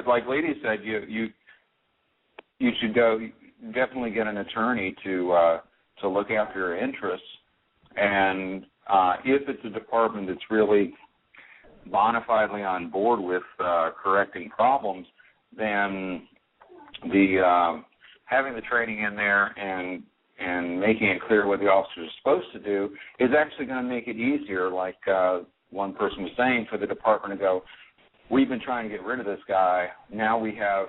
like Lady said, you should definitely get an attorney to look after your interests. And if it's a department that's really bona fidely on board with correcting problems, then having the training in there and making it clear what the officers are supposed to do is actually going to make it easier, like one person was saying, for the department to go, we've been trying to get rid of this guy. Now we have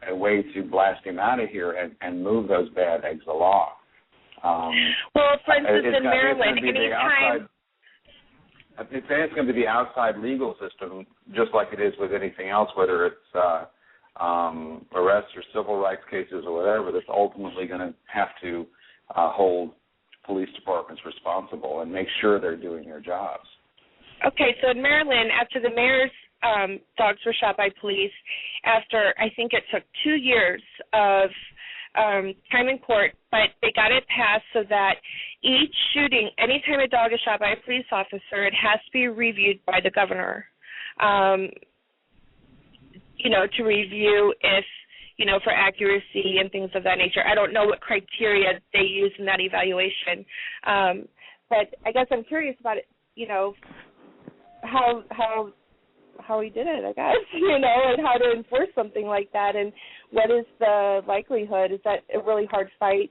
a way to blast him out of here and move those bad eggs along. Well, for instance, in Maryland, anytime... It's going to be the outside legal system, just like it is with anything else, whether it's arrests or civil rights cases or whatever, that's ultimately going to have to hold police departments responsible and make sure they're doing their jobs. Okay, so in Maryland, after the mayor's dogs were shot by police, after I think it took 2 years of time in court, but they got it passed so that each shooting, anytime a dog is shot by a police officer, it has to be reviewed by the governor. To review if, for accuracy and things of that nature. I don't know what criteria they use in that evaluation. But I guess I'm curious about it, how he did it, I guess, and how to enforce something like that, and what is the likelihood? Is that a really hard fight?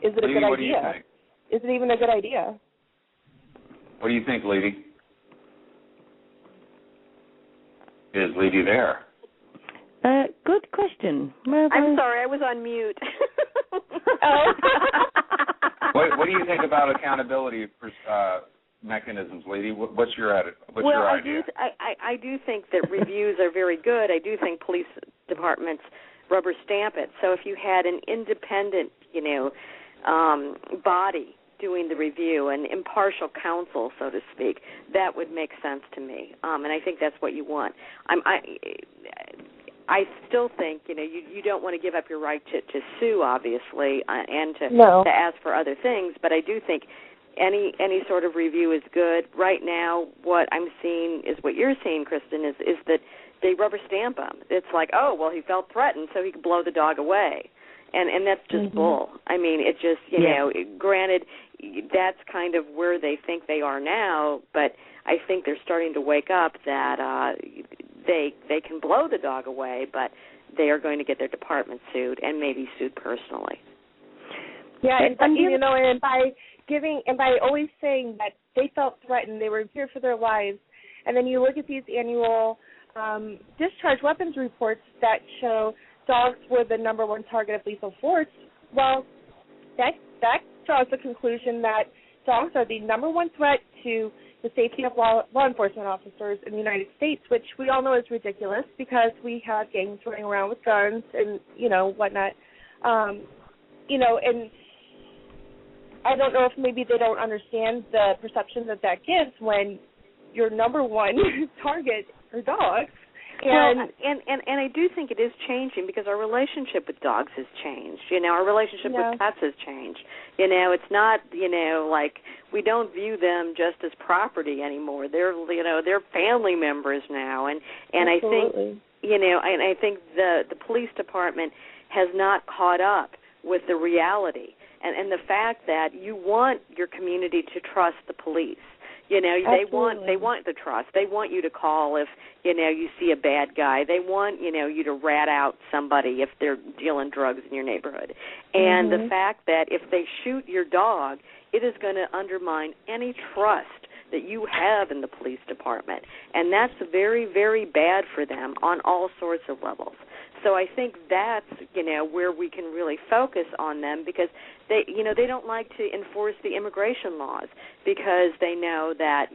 Is it a good idea? What do you think? Is it even a good idea? What do you think, Lady? Is Lady there? Good question. I'm sorry, I was on mute. What do you think about accountability mechanisms, Lady? What's your idea? I do think that reviews are very good. I do think police departments rubber stamp it. So if you had an independent, body doing the review, an impartial counsel, so to speak, that would make sense to me. And I think that's what you want. I still think, you don't want to give up your right to sue, obviously, and to ask for other things, but I do think any sort of review is good. Right now, what I'm seeing is what you're seeing, Kristen, is that they rubber stamp him. It's like, oh, well, he felt threatened, so he could blow the dog away. And that's just bull. I mean, it just, granted, that's kind of where they think they are now, but I think they're starting to wake up that they can blow the dog away, but they are going to get their department sued and maybe sued personally. Yeah, and by always saying that they felt threatened, they were in fear for their lives, and then you look at these annual discharge weapons reports that show dogs were the number one target of lethal force, well, that draws the conclusion that dogs are the number one threat to the safety of law enforcement officers in the United States, which we all know is ridiculous because we have gangs running around with guns and, whatnot. And I don't know if maybe they don't understand the perception that gives when your number one target are dogs. And I do think it is changing because our relationship with dogs has changed. Our relationship with pets has changed. It's not, like we don't view them just as property anymore. They're family members now. And I think, and I think the police department has not caught up with the reality and the fact that you want your community to trust the police. They want the trust. They want you to call if, you see a bad guy. They want, you to rat out somebody if they're dealing drugs in your neighborhood. And the fact that if they shoot your dog, it is going to undermine any trust that you have in the police department. And that's very, very bad for them on all sorts of levels. So I think that's, where we can really focus on them because they don't like to enforce the immigration laws because they know that,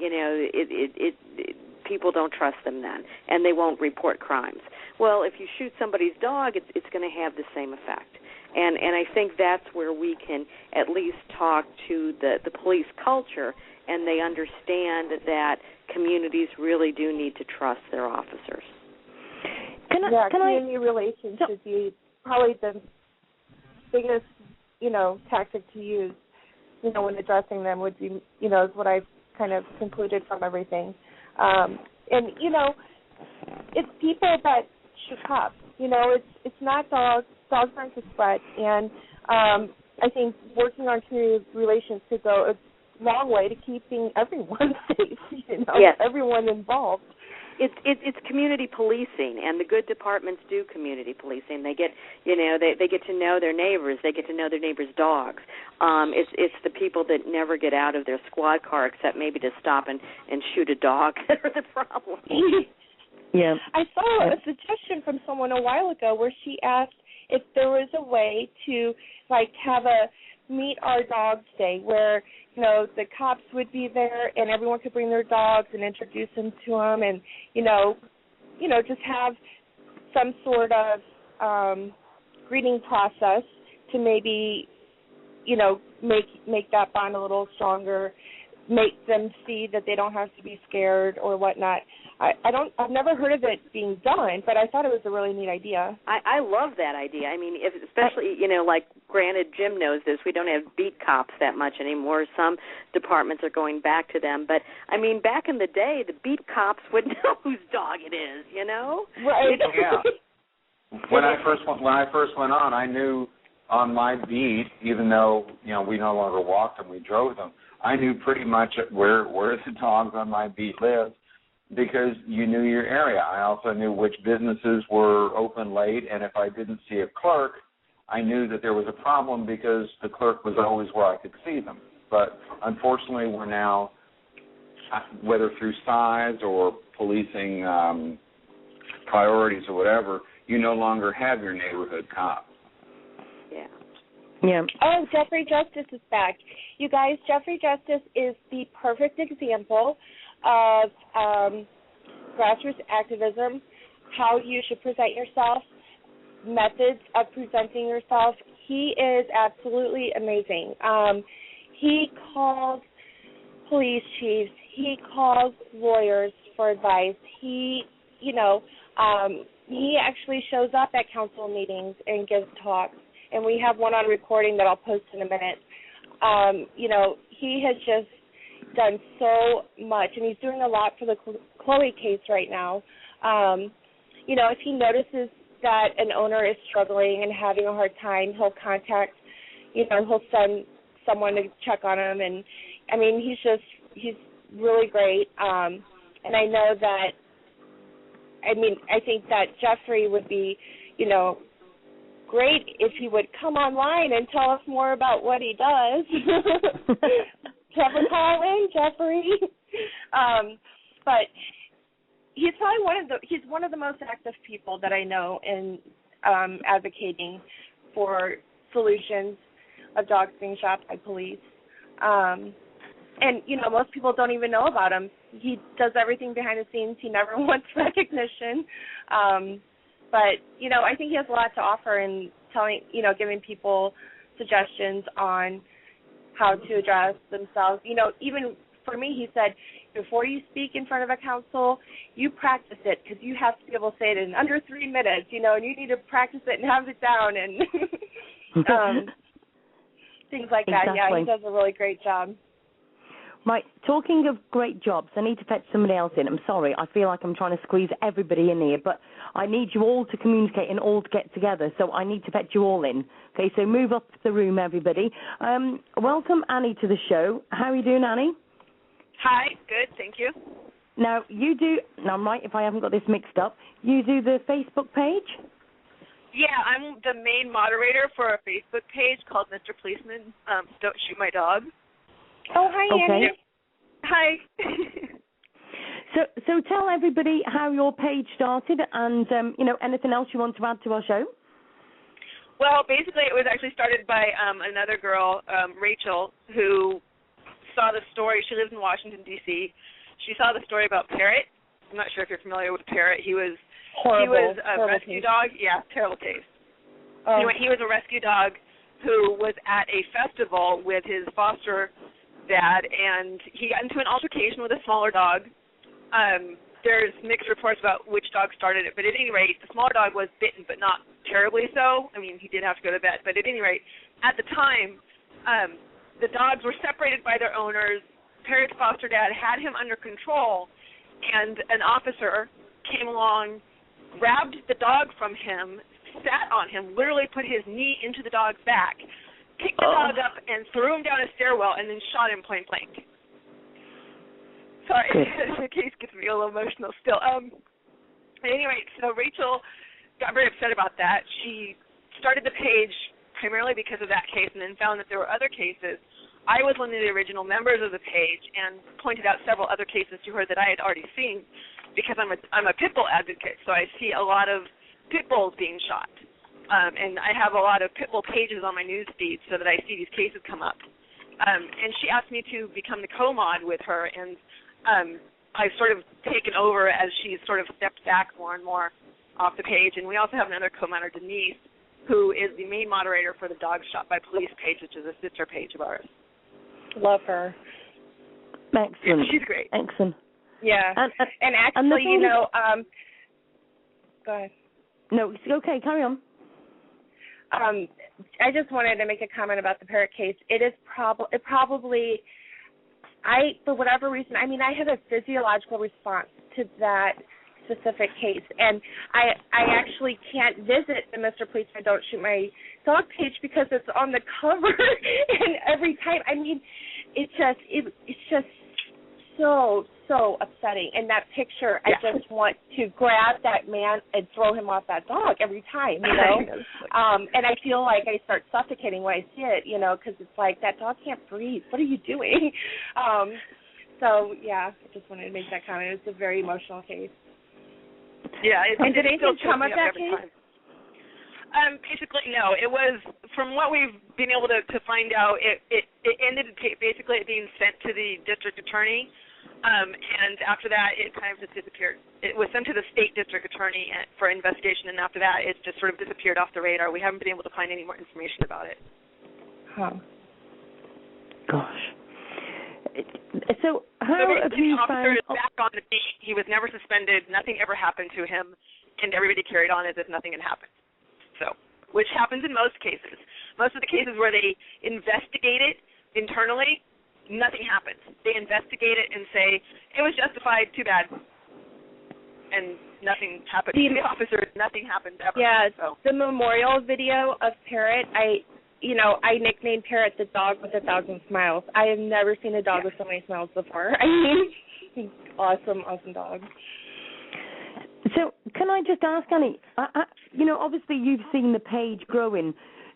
people don't trust them then and they won't report crimes. Well, if you shoot somebody's dog, it's going to have the same effect. And I think that's where we can at least talk to the police culture and they understand that communities really do need to trust their officers. Community relations should be probably the biggest, tactic to use, when addressing them would be, is what I've kind of concluded from everything. And, it's people that should cops. It's not dogs. Dogs aren't the threat. And I think working on community relations could go a long way to keeping everyone safe, everyone involved. It's community policing, and the good departments do community policing. They get they get to know their neighbors. They get to know their neighbors' dogs. It's the people that never get out of their squad car except maybe to stop and shoot a dog that are the problem. Yeah. I saw a suggestion from someone a while ago where she asked if there was a way to have a Meet Our Dogs Day where the cops would be there and everyone could bring their dogs and introduce them to them and, just have some sort of greeting process to maybe, make that bond a little stronger, make them see that they don't have to be scared or whatnot. I've never heard of it being done, but I thought it was a really neat idea. I love that idea. I mean, especially, granted, Jim knows this, we don't have beat cops that much anymore. Some departments are going back to them. But, I mean, back in the day, the beat cops would know whose dog it is, Right. Yeah. When I first went on, I knew on my beat, even though, we no longer walked them, we drove them, I knew pretty much where the dogs on my beat lived because you knew your area. I also knew which businesses were open late, and if I didn't see a clerk, I knew that there was a problem because the clerk was always where I could see them. But unfortunately, we're now, whether through size or policing priorities or whatever, you no longer have your neighborhood cop. Yeah. Yeah. Oh, Jeffrey Justice is back. You guys, Jeffrey Justice is the perfect example of grassroots activism, how you should present yourself, methods of presenting yourself. He is absolutely amazing. He calls police chiefs. He calls lawyers for advice. He, he actually shows up at council meetings and gives talks, and we have one on recording that I'll post in a minute. He has just done so much, and he's doing a lot for the Chloe case right now. If he notices that an owner is struggling and having a hard time, he'll he'll send someone to check on him, and he's really great. And I know that, I think that Jeffrey would be, great if he would come online and tell us more about what he does. Have a call in, Jeffrey. But he's probably one of the most active people that I know in advocating for solutions of dogs being shot by police. And most people don't even know about him. He does everything behind the scenes. He never wants recognition. But I think he has a lot to offer in giving people suggestions on how to address themselves. Even for me, he said, before you speak in front of a council, you practice it, because you have to be able to say it in under 3 minutes, and you need to practice it and have it down and things like that. Exactly. Yeah, he does a really great job. Right, talking of great jobs, I need to fetch somebody else in. I'm sorry, I feel like I'm trying to squeeze everybody in here, but I need you all to communicate and all to get together, so I need to fetch you all in. Okay, so move up the room, everybody. Welcome Annie to the show. How are you doing, Annie? Hi, good, thank you. Now, I'm right if I haven't got this mixed up, you do the Facebook page? Yeah, I'm the main moderator for a Facebook page called Mr. Policeman, Don't Shoot My Dog. Oh, hi, Annie. Okay. Hi. So tell everybody how your page started and, anything else you want to add to our show. Well, basically it was actually started by another girl, Rachel, who saw the story. She lives in Washington, D.C. She saw the story about Parrot. I'm not sure if you're familiar with Parrot. He was a rescue dog. Yeah, terrible case. Oh. Anyway, he was a rescue dog who was at a festival with his foster dad, and he got into an altercation with a smaller dog. There's mixed reports about which dog started it, but at any rate, the smaller dog was bitten, but not terribly so. He did have to go to the vet, but at any rate, at the time, the dogs were separated by their owners. Parrot's foster dad had him under control, and an officer came along, grabbed the dog from him, sat on him, literally put his knee into the dog's back, picked the dog up and threw him down a stairwell, and then shot him point blank. Sorry, the case gets me a little emotional still. At any rate, so Rachel got very upset about that. She started the page primarily because of that case, and then found that there were other cases. I was one of the original members of the page and pointed out several other cases to her that I had already seen, because I'm a pit bull advocate, so I see a lot of pit bulls being shot. And I have a lot of pit bull pages on my news feed so that I see these cases come up. And she asked me to become the co-mod with her, and I've sort of taken over as she's sort of stepped back more and more off the page. And we also have another co-modder, Denise, who is the main moderator for the Dogs Shot by Police page, which is a sister page of ours. Love her. Excellent. Yeah, she's great. Excellent. Yeah. And actually, go ahead. No, it's okay. Carry on. I just wanted to make a comment about the Parrot case. For whatever reason, I have a physiological response to that specific case, and I actually can't visit the Mr. Policeman Don't Shoot My Dog page because it's on the cover, and every time, it's just so upsetting. And that picture, yeah. I just want to grab that man and throw him off that dog every time, and I feel like I start suffocating when I see it, because it's like, that dog can't breathe. What are you doing? So, yeah, I just wanted to make that comment. It's a very emotional case. Yeah. And did anything come of that case? Basically, no. It was, from what we've been able to find out, it ended basically being sent to the district attorney, and after that, it kind of just disappeared. It was sent to the state district attorney for investigation, and after that, it just sort of disappeared off the radar. We haven't been able to find any more information about it. Huh. Gosh. So how have you found... The officer found... is back on the beat. He was never suspended. Nothing ever happened to him. and everybody carried on as if nothing had happened. So, which happens in most cases. Most of the cases where they investigate it internally, nothing happens. They investigate it and say, it was justified, too bad. And nothing happened to the officers. Nothing happened ever. Yeah, so. The memorial video of Parrot, I nicknamed Parrot the dog with 1,000 smiles. I have never seen a dog with so many smiles before. I mean, awesome dog. So can I just ask, Annie, obviously you've seen the page growing.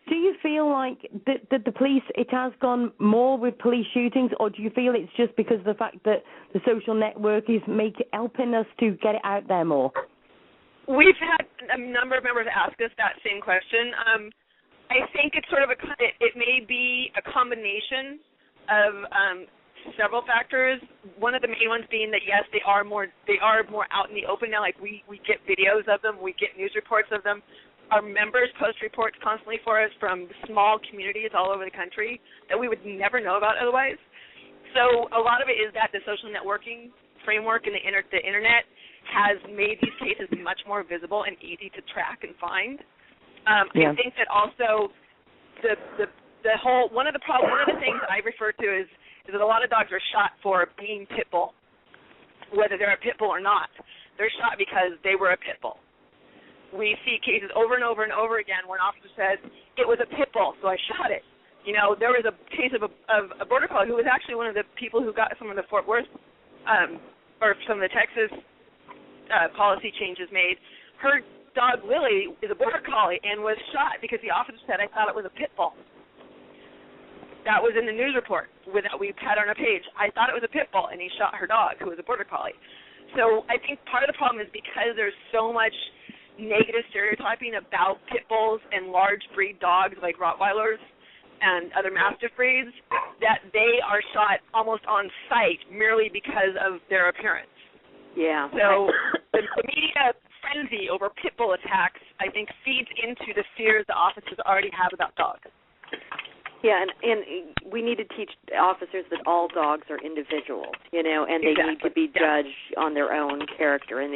Do you feel like that the police, it has gone more with police shootings, or do you feel it's just because of the fact that the social network is helping us to get it out there more? We've had a number of members ask us that same question. I think it's sort of it may be a combination of several factors. One of the main ones being that yes, they are more out in the open now. Like we get videos of them, we get news reports of them. Our members post reports constantly for us from small communities all over the country that we would never know about otherwise. So a lot of it is that the social networking framework and the internet has made these cases much more visible and easy to track and find. I think that also the whole one of the things that I refer to is that a lot of dogs are shot for being pit bull, whether they're a pit bull or not. They're shot because they were a pit bull. We see cases over and over and over again where an officer says, it was a pit bull, so I shot it. There was a case of a border collie who was actually one of the people who got some of the Fort Worth or some of the Texas policy changes made. Her dog, Lily, is a border collie and was shot because the officer said, I thought it was a pit bull. That was in the news report that we had on our page. I thought it was a pit bull, and he shot her dog, who was a border collie. So I think part of the problem is because there's so much negative stereotyping about pit bulls and large breed dogs like Rottweilers and other Mastiff breeds, that they are shot almost on sight merely because of their appearance. Yeah. So the media frenzy over pit bull attacks, I think, feeds into the fears the officers already have about dogs. Yeah, and we need to teach officers that all dogs are individuals, and they need to be judged on their own character. And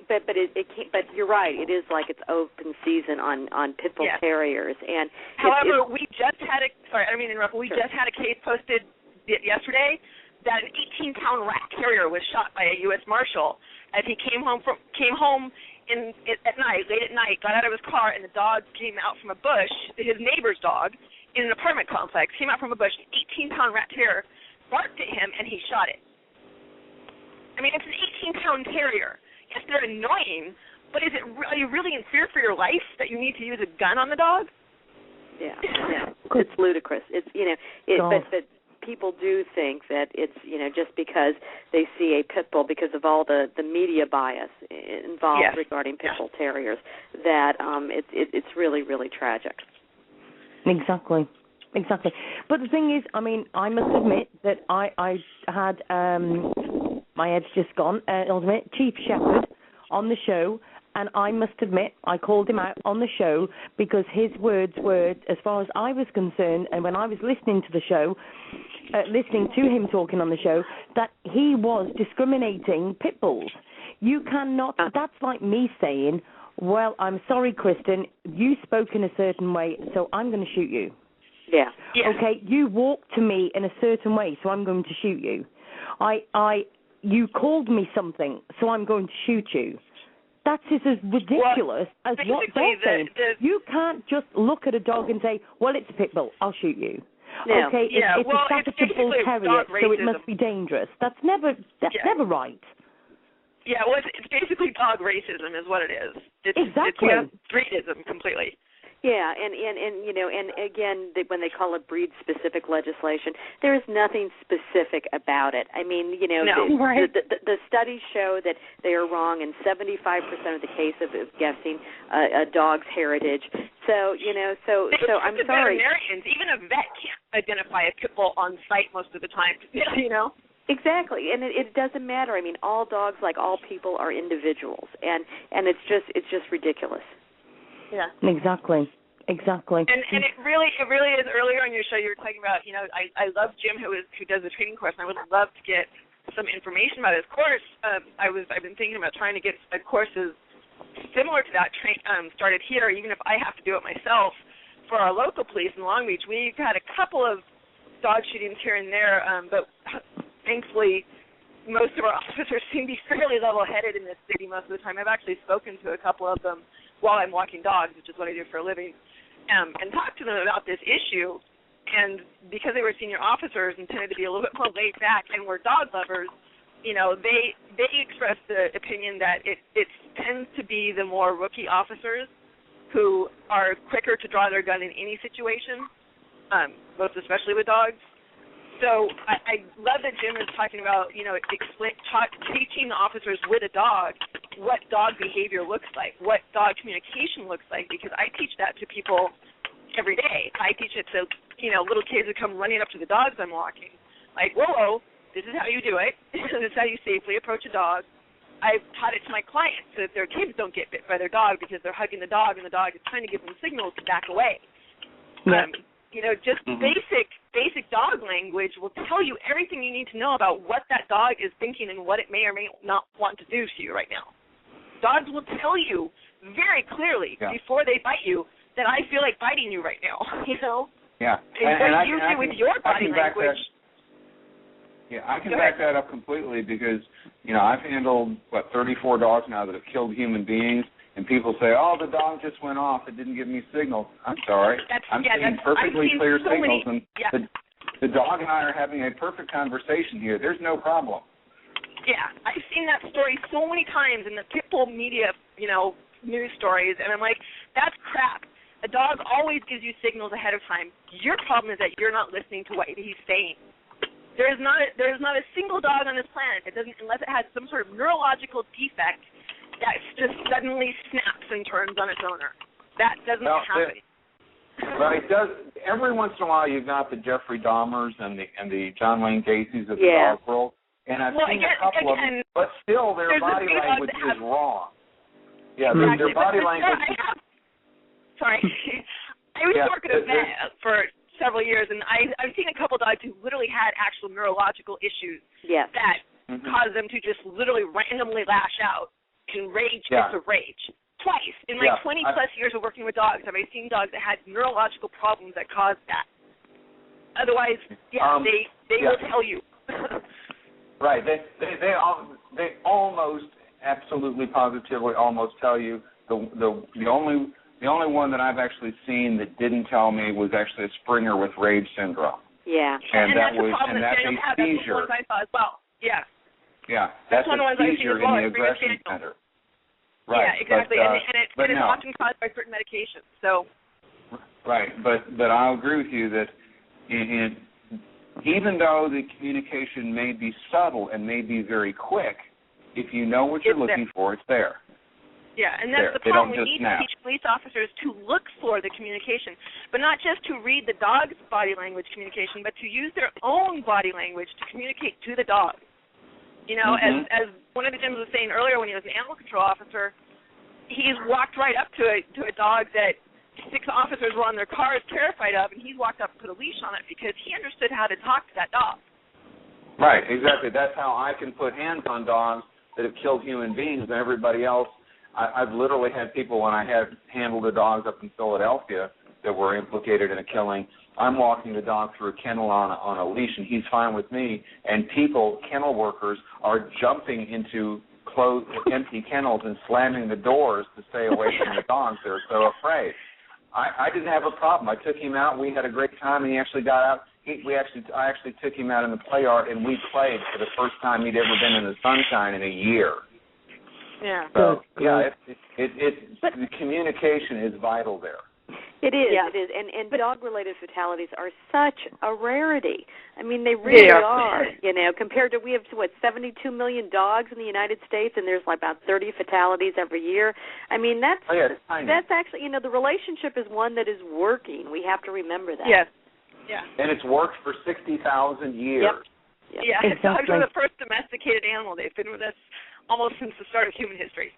but you're right. It is like it's open season on pit bull terriers. And however, we just had We just had a case posted yesterday that an 18-pound rat terrier was shot by a U.S. Marshal as he came home at night, late at night, got out of his car, and the dog came out from a bush. His neighbor's dog, in an apartment complex, came out from a bush, an 18-pound rat terrier, barked at him, and he shot it. I mean, it's an 18-pound terrier. Yes, they're annoying, but are you really in fear for your life that you need to use a gun on the dog? Yeah. It's ludicrous. It's, but people do think that it's, just because they see a pit bull, because of all the media bias involved regarding pit bull terriers, that it's really, really tragic. Exactly. But the thing is, I must admit that I had, my head's just gone, ultimate Chief Shepherd on the show, and I must admit I called him out on the show because his words were, as far as I was concerned, and when I was listening to the show, listening to him talking on the show, that he was discriminating pit bulls. You cannot, that's like me saying, well, I'm sorry, Kristen, you spoke in a certain way, so I'm going to shoot you. Yeah. Okay, you walked to me in a certain way, so I'm going to shoot you. You called me something, so I'm going to shoot you. That's as ridiculous as what they're saying. You can't just look at a dog and say, well, it's a pit bull, I'll shoot you. No. Okay, it's a Staffordshire Bull Terrier, so it must be dangerous. That's never right. Yeah, well, it's basically dog racism is what it is. Exactly. It's breedism completely. Yeah, and again, when they call it breed-specific legislation, there is nothing specific about it. I mean, the studies show that they are wrong in 75% of the case of guessing a dog's heritage. So, so I'm sorry. Veterinarians, even a vet can't identify a pit bull on sight most of the time, Exactly, and it doesn't matter. I mean, all dogs, like all people, are individuals, and it's just ridiculous. Yeah. Exactly. And it really is. Earlier on your show, you were talking about, I love Jim who does the training course, and I would love to get some information about his course. I've been thinking about trying to get courses similar to that started here, even if I have to do it myself. For our local police in Long Beach, we've had a couple of dog shootings here and there, but thankfully most of our officers seem to be fairly level-headed in this city most of the time. I've actually spoken to a couple of them while I'm walking dogs, which is what I do for a living, and talked to them about this issue. And because they were senior officers and tended to be a little bit more laid back and were dog lovers, you know, they expressed the opinion that it tends to be the more rookie officers who are quicker to draw their gun in any situation, most especially with dogs. So I love that Jim is talking about, you know, teaching the officers with a dog what dog behavior looks like, what dog communication looks like, because I teach that to people every day. I teach it to, you know, little kids who come running up to the dogs I'm walking. Like, whoa, this is how you do it. This is how you safely approach a dog. I've taught it to my clients so that their kids don't get bit by their dog because they're hugging the dog and the dog is trying to give them signals to back away. Yeah. You know, just basic dog language will tell you everything you need to know about what that dog is thinking and what it may or may not want to do to you right now. Dogs will tell you very clearly before they bite you that I feel like biting you right now, you know? Yeah. And you do with your body language. Yeah, I can back that up completely because, you know, I've handled, 34 dogs now that have killed human beings, and people say, oh, the dog just went off. It didn't give me signals. I'm sorry. I'm seeing perfectly clear signals, and the dog and I are having a perfect conversation here. There's no problem. Yeah, I've seen that story so many times in the pitbull media, you know, news stories, and I'm like, that's crap. A dog always gives you signals ahead of time. Your problem is that you're not listening to what he's saying. There is not a single dog on this planet that doesn't, unless it has some sort of neurological defect, that just suddenly snaps and turns on its owner. That doesn't happen. But it does. Every once in a while, you've got the Jeffrey Dahmers and the John Wayne Gacy's of the dog world, and I've seen a couple of them. But still, their body language is wrong. Yeah, their body language. Sorry, I was working at a vet for several years, and I've seen a couple dogs who literally had actual neurological issues that caused them to just literally randomly lash out and rage into rage. Twice in my 20-plus years of working with dogs have I seen dogs that had neurological problems that caused that. Otherwise, they will tell you. Right. They almost absolutely positively almost tell you. The only one that I've actually seen that didn't tell me was actually a Springer with rage syndrome. Yeah. And that's a seizure. That's one of the ones I saw as well. Yeah. Yeah, that's a seizure in the aggression center. Right. Yeah, exactly. But it's often caused by certain medications. So. Right, but I'll agree with you that even though the communication may be subtle and may be very quick, if you know what you're looking for, it's there. Yeah, and that's the problem. We need to teach police officers to look for the communication, but not just to read the dog's body language communication, but to use their own body language to communicate to the dog. You know, as one of the Jims was saying earlier when he was an animal control officer, he's walked right up to a dog that 6 officers were on their cars terrified of, and he walked up and put a leash on it because he understood how to talk to that dog. Right, exactly. That's how I can put hands on dogs that have killed human beings and everybody else. I've literally had people, when I had handled the dogs up in Philadelphia that were implicated in a killing, I'm walking the dog through a kennel on a leash, and he's fine with me, and kennel workers, are jumping into closed, empty kennels and slamming the doors to stay away from the dogs. They're so afraid. I didn't have a problem. I took him out. We had a great time, and he actually got out. I actually took him out in the play yard, and we played for the first time he'd ever been in the sunshine in a year. Yeah. So, the communication is vital there. It is. Yeah. It is. And dog-related fatalities are such a rarity. I mean, they really are. You know, compared to, we have 72 million dogs in the United States, and there's like about 30 fatalities every year. I mean, that's actually, you know, the relationship is one that is working. We have to remember that. Yes. Yeah. And it's worked for 60,000 years. Yep. Yeah. Exactly. Dogs are the first domesticated animal. They've been with us almost since the start of human history.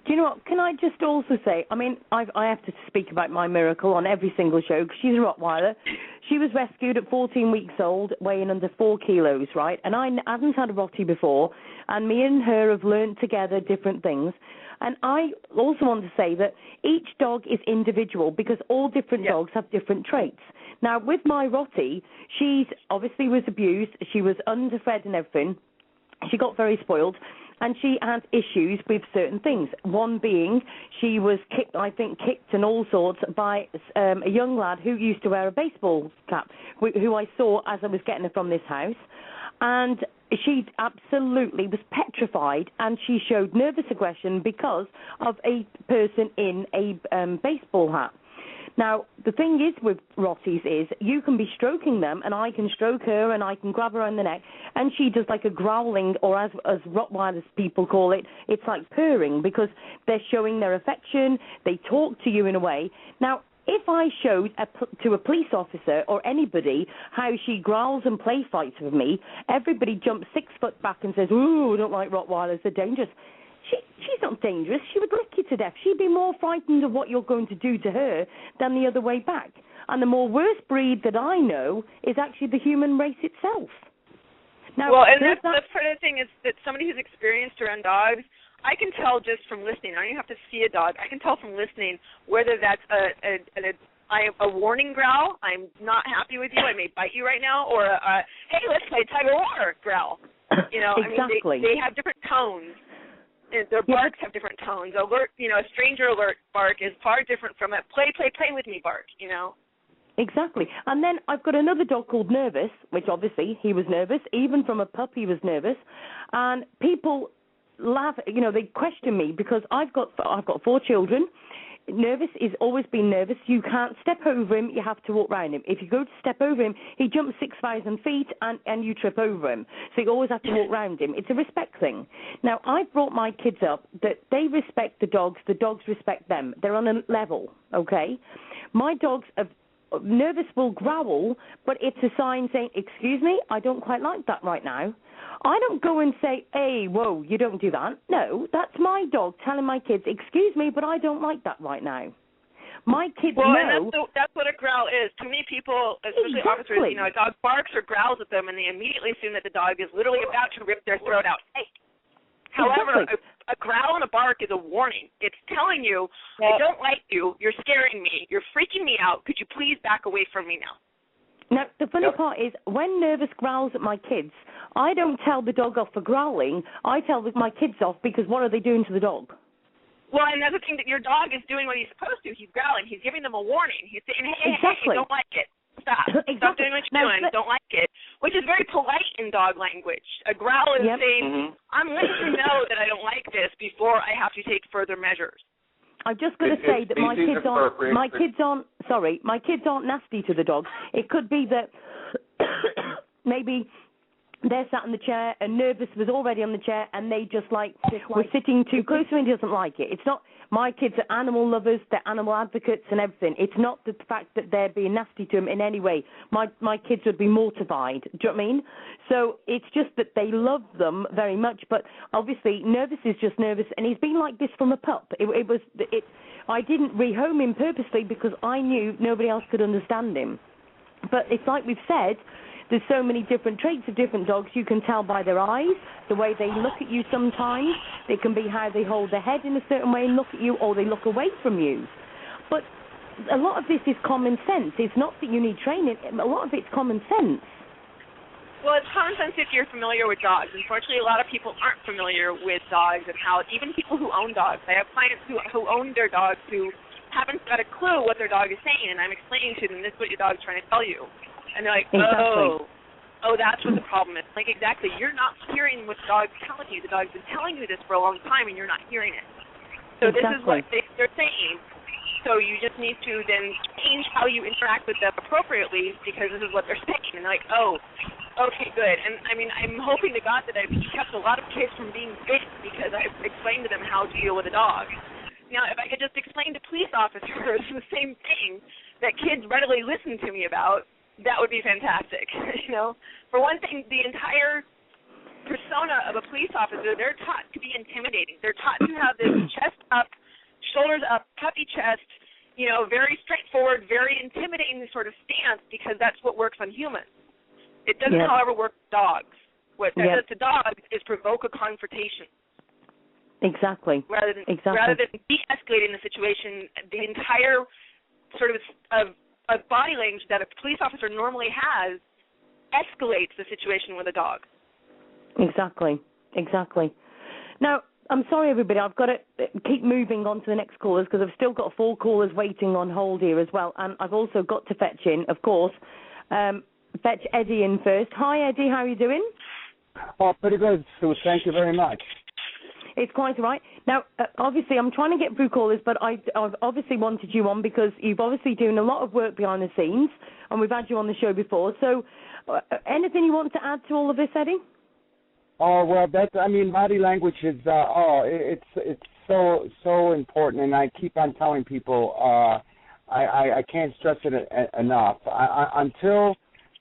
Do you know what? Can I just also say, I mean, I have to speak about my miracle on every single show because she's a Rottweiler. She was rescued at 14 weeks old, weighing under 4 kilos, right? And I hadn't had a Rottie before, and me and her have learned together different things. And I also want to say that each dog is individual because all different dogs have different traits. Now, with my Rottie, she's obviously was abused. She was underfed and everything. She got very spoiled. And she had issues with certain things. One being she was kicked and all sorts by a young lad who used to wear a baseball cap, who I saw as I was getting her from this house. And she absolutely was petrified, and she showed nervous aggression because of a person in a baseball hat. Now, the thing is with Rotties is you can be stroking them, and I can stroke her, and I can grab her on the neck, and she does like a growling, or as Rottweilers people call it, it's like purring, because they're showing their affection, they talk to you in a way. Now, if I showed to a police officer or anybody how she growls and play fights with me, everybody jumps 6 foot back and says, "Ooh, I don't like Rottweilers, they're dangerous." She's not dangerous. She would lick you to death. She'd be more frightened of what you're going to do to her than the other way back. And the more worst breed that I know is actually the human race itself. Now, well, and that's part of the thing is that somebody who's experienced around dogs, I can tell just from listening. I don't even have to see a dog. I can tell from listening whether that's a warning growl, I'm not happy with you, I may bite you right now, or a, hey, let's play tug of war growl. You know, exactly. I mean, they have different tones. Their barks have different tones. Alert, you know, a stranger alert bark is far different from a play with me bark, you know. Exactly. And then I've got another dog called Nervous, which obviously he was nervous. Even from a pup, he was nervous. And people laugh, you know, they question me because I've got 4 children. Nervous is always been nervous. You can't step over him. You have to walk around him. If you go to step over him, he jumps 6,000 feet and you trip over him. So you always have to walk around him. It's a respect thing. Now, I've brought my kids up that they respect the dogs respect them. They're on a level, okay? My dogs have Nervous will growl, but it's a sign saying, excuse me, I don't quite like that right now. I don't go and say, hey, whoa, you don't do that. No, that's my dog telling my kids, excuse me, but I don't like that right now. My kids know. And that's what a growl is. Too many people, especially officers, you know, a dog barks or growls at them, and they immediately assume that the dog is literally about to rip their throat out. Hey. However, a growl and a bark is a warning. It's telling you, I don't like you, you're scaring me, you're freaking me out, could you please back away from me now? Now, the funny part is, when Nervous growls at my kids, I don't tell the dog off for growling, I tell my kids off because what are they doing to the dog? Well, and that's the thing, that your dog is doing what he's supposed to. He's growling. He's giving them a warning. He's saying, hey, hey, don't like it. Stop. Exactly. Stop doing what you're doing. Don't like it. Which is very polite in dog language. A growl is saying, I'm letting you know that I don't like this before I have to take further measures. I'm just going to say that my kids aren't nasty to the dog. It could be that maybe they're sat in the chair and Nervous was already on the chair and they just were sitting too close to him and he doesn't like it. It's not, my kids are animal lovers, they're animal advocates and everything. It's not the fact that they're being nasty to him in any way. My kids would be mortified. Do you know what I mean? So it's just that they love them very much, but obviously Nervous is just nervous and he's been like this from a pup. I didn't rehome him purposely because I knew nobody else could understand him. But it's like we've said, there's so many different traits of different dogs. You can tell by their eyes, the way they look at you sometimes. It can be how they hold their head in a certain way and look at you, or they look away from you. But a lot of this is common sense. It's not that you need training. A lot of it's common sense. Well, it's common sense if you're familiar with dogs. Unfortunately, a lot of people aren't familiar with dogs and how, even people who own dogs. I have clients who own their dogs who haven't got a clue what their dog is saying, and I'm explaining to them, this is what your dog's trying to tell you. And they're like, oh, that's what the problem is. Like, exactly, you're not hearing what the dog's telling you. The dog's been telling you this for a long time, and you're not hearing it. So this is what they're saying. So you just need to then change how you interact with them appropriately because this is what they're saying. And they're like, oh, okay, good. And, I mean, I'm hoping to God that I've kept a lot of kids from being bit because I've explained to them how to deal with a dog. Now, if I could just explain to police officers the same thing that kids readily listen to me about, that would be fantastic. You know, for one thing, the entire persona of a police officer, they're taught to be intimidating. They're taught to have this chest up, shoulders up, puffy chest, very straightforward, very intimidating sort of stance, because that's what works on humans. It doesn't, however, work with dogs. What that does to dogs is provoke a confrontation. Exactly. Rather than de-escalating the situation, the entire sort of body language that a police officer normally has escalates the situation with a dog. Exactly. Now, I'm sorry, everybody. I've got to keep moving on to the next callers because I've still got 4 callers waiting on hold here as well. And I've also got to fetch in, of course, fetch Eddie in first. Hi, Eddie. How are you doing? Oh, pretty good, Sue. Thank you very much. It's quite all right. Now, obviously, I'm trying to get through callers, but I've obviously wanted you on because you've obviously doing a lot of work behind the scenes, and we've had you on the show before. So, anything you want to add to all of this, Eddie? Oh, well, body language is, it's so important, and I keep on telling people, I can't stress it enough. Until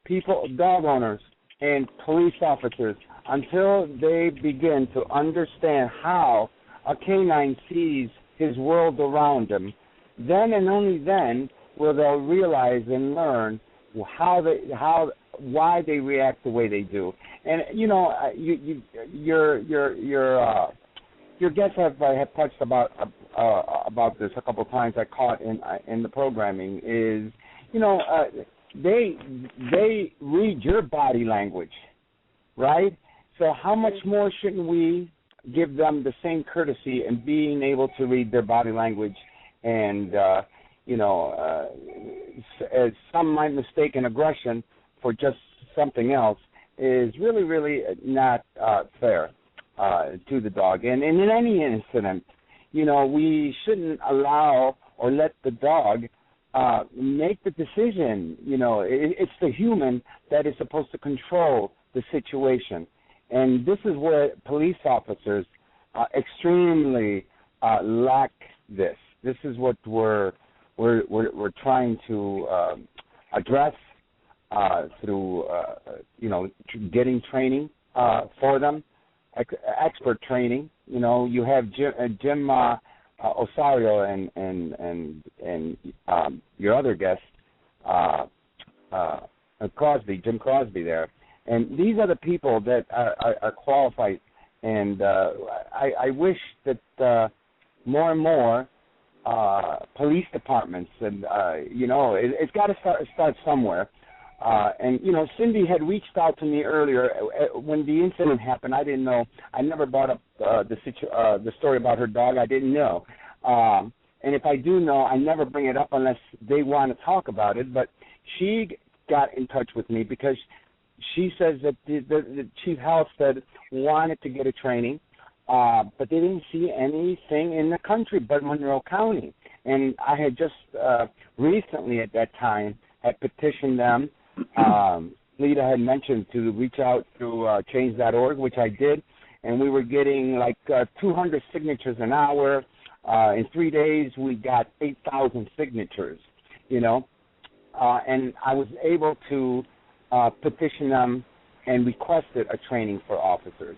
people, dog owners and police officers, until they begin to understand how a canine sees his world around him, then and only then will they realize and learn why they react the way they do. And your guests have touched about this a couple of times. I caught in the programming is they read your body language, right? So how much more shouldn't we give them the same courtesy in being able to read their body language? And as some might mistake an aggression for just something else is really, really not fair to the dog. And in any incident, we shouldn't allow or let the dog make the decision. It's the human that is supposed to control the situation. And this is where police officers extremely lack this. This is what we're trying to address through getting training for them, expert training. You have Jim Osario and your other guest Jim Crosby there. And these are the people that are qualified, and I wish that more and more police departments, and it's got to start somewhere. And Cindy had reached out to me earlier when the incident happened. I didn't know. I never brought up the story about her dog. I didn't know. And if I do know, I never bring it up unless they want to talk about it. But she got in touch with me because she says that the chief health said wanted to get a training, but they didn't see anything in the country but Monroe County. And I had just recently at that time had petitioned them. Lita had mentioned to reach out to change.org, which I did, and we were getting like 200 signatures an hour. In 3 days, we got 8,000 signatures, and I was able to petition them and requested a training for officers.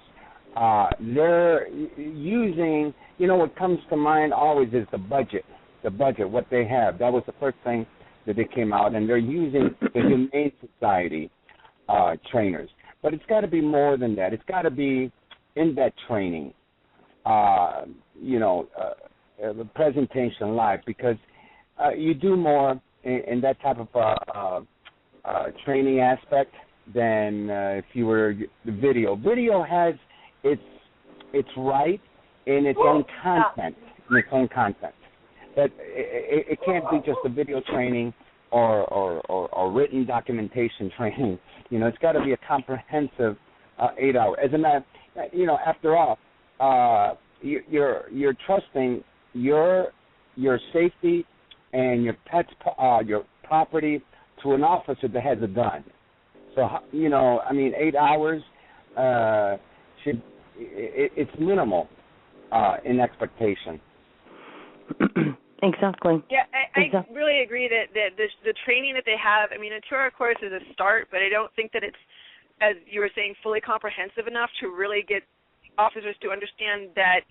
They're using, what comes to mind always is the budget, what they have. That was the first thing that they came out, and they're using the Humane Society trainers. But it's got to be more than that. It's got to be in that training, the presentation live, because you do more in that type of training aspect than if you were the video. Video has its right in its own content, But it can't be just a video training or written documentation training. It's got to be a comprehensive 8 hour. As a matter, after all, you're trusting your safety and your pet's your property to an officer that has a gun. So 8 hours it's minimal in expectation. Exactly. Yeah, I really agree that the training that they have, a 2-hour course is a start, but I don't think that it's as you were saying, fully comprehensive enough to really get officers to understand that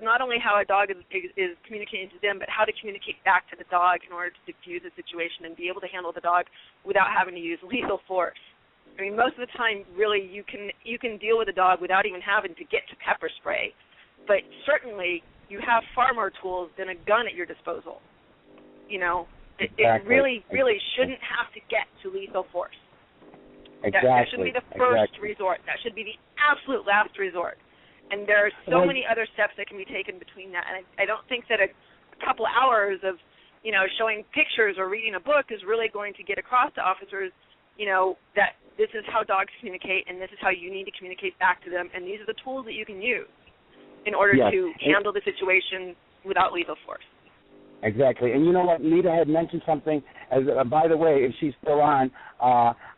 not only how a dog is communicating to them, but how to communicate back to the dog in order to diffuse the situation and be able to handle the dog without having to use lethal force. I mean, most of the time, really, you can deal with a dog without even having to get to pepper spray, but certainly you have far more tools than a gun at your disposal. You know, it really shouldn't have to get to lethal force. Exactly. That should be the first resort. That should be the absolute last resort. And there are so many other steps that can be taken between that. And I don't think that a couple hours of, you know, showing pictures or reading a book is really going to get across to officers, you know, that this is how dogs communicate and this is how you need to communicate back to them. And these are the tools that you can use in order to handle the situation without lethal force. Exactly. And you know what? Lita had mentioned something. As by the way, if she's still on,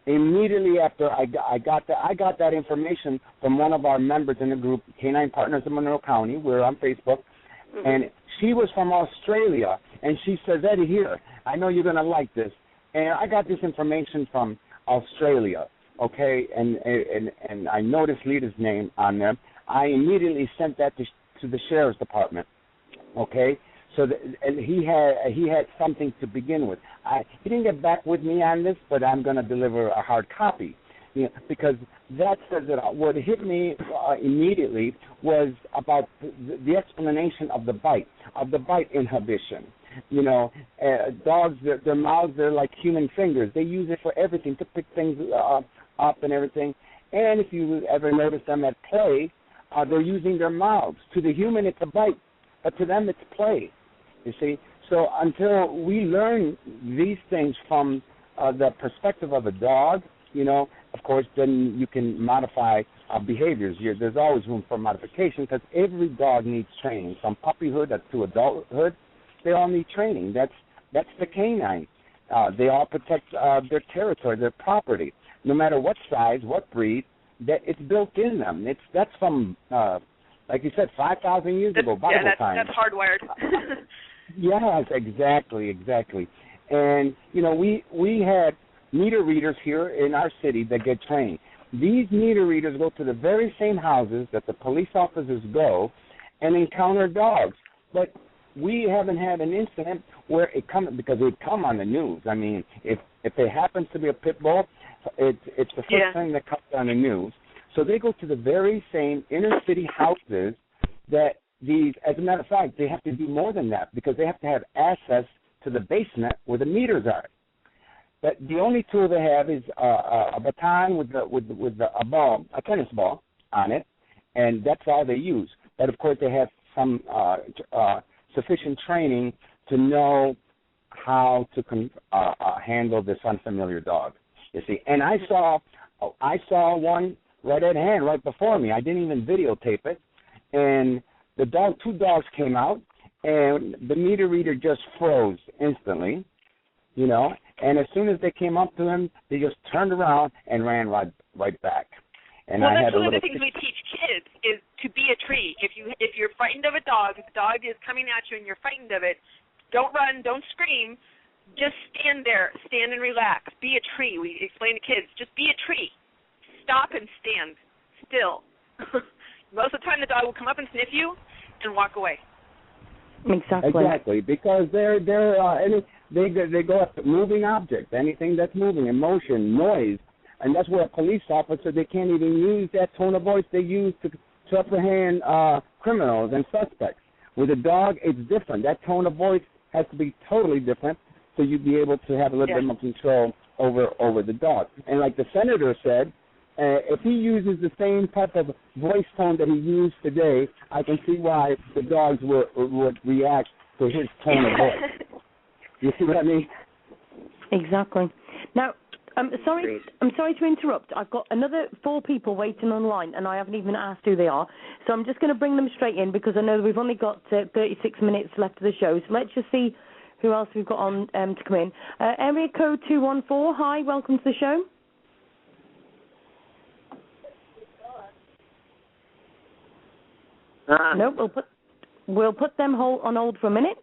immediately after I got that information from one of our members in the group, Canine Partners in Monroe County. We're on Facebook, and she was from Australia, and she says, Eddie, here, I know you're going to like this. And I got this information from Australia, okay, and I noticed Lita's name on there. I immediately sent that to the sheriff's department, okay. So and he had something to begin with. He didn't get back with me on this, but I'm going to deliver a hard copy, you know, because that says that what hit me immediately was about the explanation of the bite inhibition. You know, dogs, their mouths, they're like human fingers. They use it for everything, to pick things up and everything. And if you ever notice them at play, they're using their mouths. To the human, it's a bite, but to them, it's play. You see? So until we learn these things from the perspective of a dog, you know, of course, then you can modify behaviors. There's always room for modification because every dog needs training. From puppyhood to adulthood, they all need training. That's the canine. They all protect their territory, their property, no matter what size, what breed. That it's built in them. That's from like you said, 5,000 years ago, Bible times. That's hardwired. Yes, exactly. And, you know, we had meter readers here in our city that get trained. These meter readers go to the very same houses that the police officers go and encounter dogs. But we haven't had an incident where it comes, because it would come on the news. I mean, if there happens to be a pit bull, it's the first thing that comes on the news. So they go to the very same inner city houses that these, as a matter of fact, they have to do more than that because they have to have access to the basement where the meters are. But the only tool they have is a baton with a ball, a tennis ball on it, and that's all they use. But of course, they have some sufficient training to know how to handle this unfamiliar dog. You see, and I saw one right at hand, right before me. I didn't even videotape it, and two dogs came out, and the meter reader just froze instantly, you know. And as soon as they came up to him, they just turned around and ran right back. And well, I that's had one of the things we teach kids is to be a tree. If you're frightened of a dog, if the dog is coming at you and you're frightened of it, don't run, don't scream. Just stand there, stand and relax. Be a tree. We explain to kids, just be a tree. Stop and stand still. Most of the time, the dog will come up and sniff you and walk away. Exactly, because they go after moving objects, anything that's moving, emotion, noise, and that's where a police officer, they can't even use that tone of voice they use to apprehend criminals and suspects. With a dog, it's different. That tone of voice has to be totally different, so you'd be able to have a little bit more control over the dog. And like the senator said, if he uses the same type of voice tone that he used today, I can see why the dogs would react to his tone of voice. You see what I mean? Exactly. Now, I'm sorry to interrupt. I've got another 4 people waiting online, and I haven't even asked who they are. So I'm just going to bring them straight in because I know we've only got 36 minutes left of the show. So let's just see who else we've got on to come in. Area code 214. Hi, welcome to the show. No, we'll put them on hold for a minute.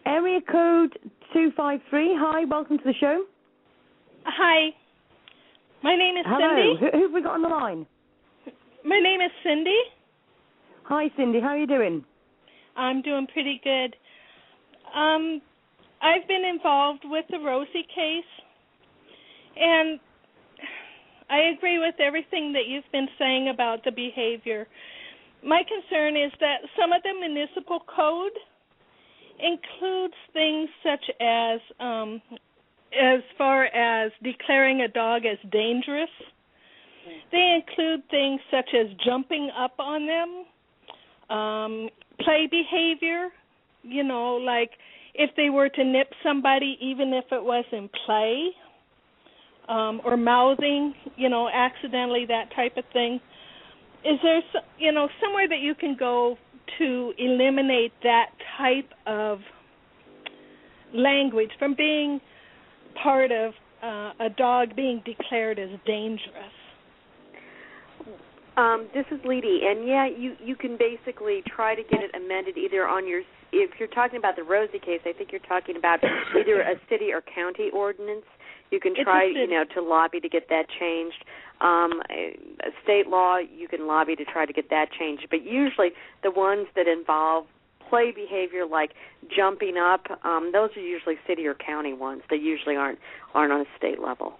Area code 253. Hi, welcome to the show. Hi. My name is Hello. Cindy. Who have we got on the line? My name is Cindy. Hi, Cindy. How are you doing? I'm doing pretty good. I've been involved with the Rosie case, and I agree with everything that you've been saying about the behavior. My concern is that some of the municipal code includes things such as far as declaring a dog as dangerous. They include things such as jumping up on them, play behavior, like if they were to nip somebody, even if it was in play, or mouthing, accidentally, that type of thing. Is there, somewhere that you can go to eliminate that type of language from being part of a dog being declared as dangerous? This is Leedy, and you can basically try to get it amended either on your, if you're talking about the Rosie case, I think you're talking about either a city or county ordinance. You can try, to lobby to get that changed. State law, you can lobby to try to get that changed. But usually the ones that involve play behavior like jumping up, those are usually city or county ones. They usually aren't on a state level.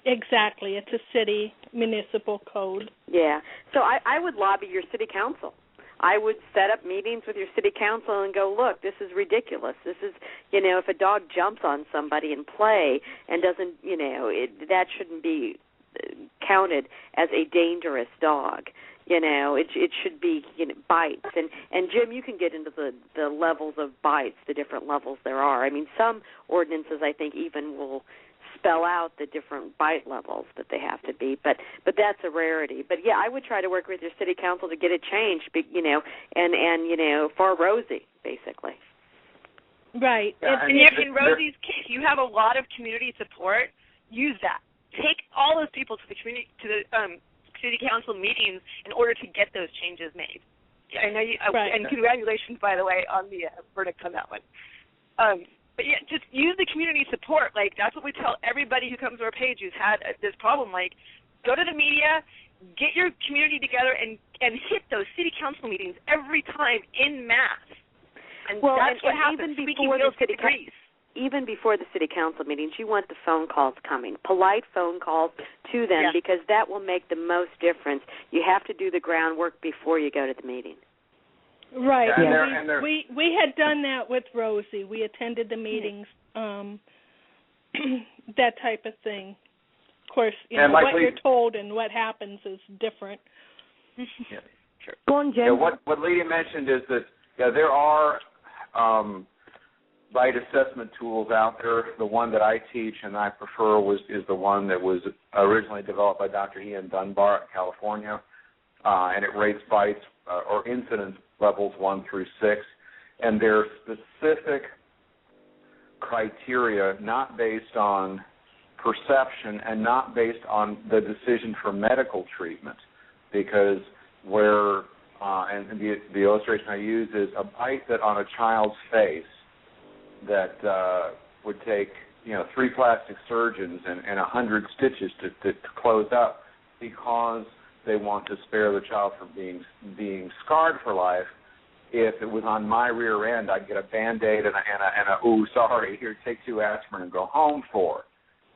Exactly. It's a city municipal code. Yeah. So I would lobby your city council. I would set up meetings with your city council and go, look, this is ridiculous. This is, if a dog jumps on somebody in play and doesn't, that shouldn't be counted as a dangerous dog. It should be bites. And Jim, you can get into the levels of bites, the different levels there are. I mean, some ordinances I think even will spell out the different bite levels that they have to be, but that's a rarity. But yeah, I would try to work with your city council to get it changed, and for Rosie, basically. Right. And in Rosie's case, you have a lot of community support. Use that. Take all those people to the city council meetings in order to get those changes made. I know you. Right. And congratulations, by the way, on the verdict on that one. But yeah, just use the community support. Like, that's what we tell everybody who comes to our page who's had this problem. Like, go to the media, get your community together, and hit those city council meetings every time in mass. And that's what happens. Even before the city council meetings, you want the phone calls coming, polite phone calls to them, because that will make the most difference. You have to do the groundwork before you go to the meeting. Right. Yeah. We had done that with Rosie. We attended the meetings, that type of thing. Of course, what you're told and what happens is different. Yeah, sure. Go on, Jim. Yeah, what Leedy mentioned is that there are bite assessment tools out there. The one that I teach and I prefer is the one that was originally developed by Dr. Ian Dunbar at California, and it rates bites or incidence levels 1 through 6, and there are specific criteria not based on perception and not based on the decision for medical treatment, because and the illustration I use is a bite that on a child's face that would take 3 plastic surgeons and 100 stitches to close up, because they want to spare the child from being scarred for life. If it was on my rear end, I'd get a Band-Aid and a ooh, sorry, here, take 2 aspirin and go home for.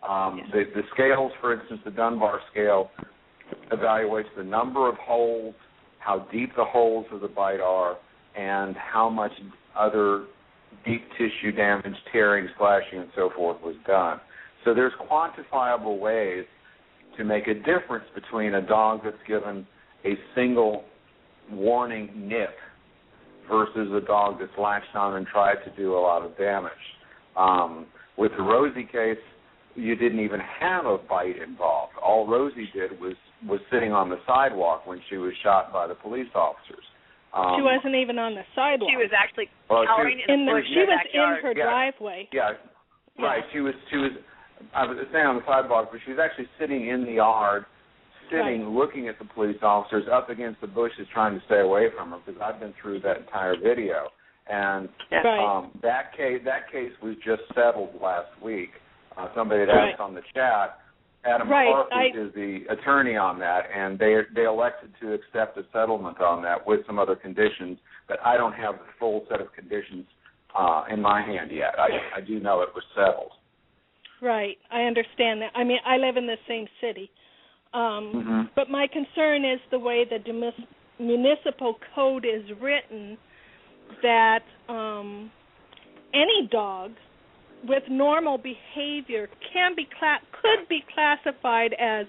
The scales, for instance, the Dunbar scale evaluates the number of holes, how deep the holes of the bite are, and how much other deep tissue damage, tearing, slashing, and so forth was done. So there's quantifiable ways to make a difference between a dog that's given a single warning nip versus a dog that's latched on and tried to do a lot of damage. With the Rosie case, you didn't even have a bite involved. All Rosie did was sitting on the sidewalk when she was shot by the police officers. She wasn't even on the sidewalk. She was actually cowering in the She was in her driveway. Yeah, right. She was. I was saying on the sidewalk, but she was actually sitting in the yard, looking at the police officers up against the bushes, trying to stay away from her. Because I've been through that entire video, and that case was just settled last week. Somebody had asked on the chat, Adam McCarthy is the attorney on that, and they elected to accept a settlement on that with some other conditions, but I don't have the full set of conditions in my hand yet. I do know it was settled. Right, I understand that. I mean, I live in the same city, but my concern is the way the municipal code is written, that any dog with normal behavior could be classified as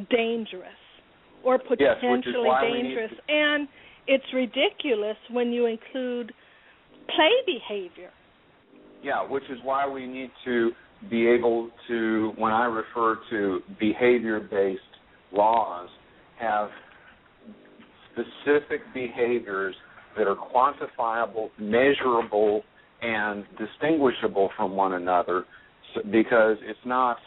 dangerous or potentially dangerous, and it's ridiculous when you include play behavior. Yeah, which is why we need to be able to, when I refer to behavior-based laws, have specific behaviors that are quantifiable, measurable, and distinguishable from one another, because it's not,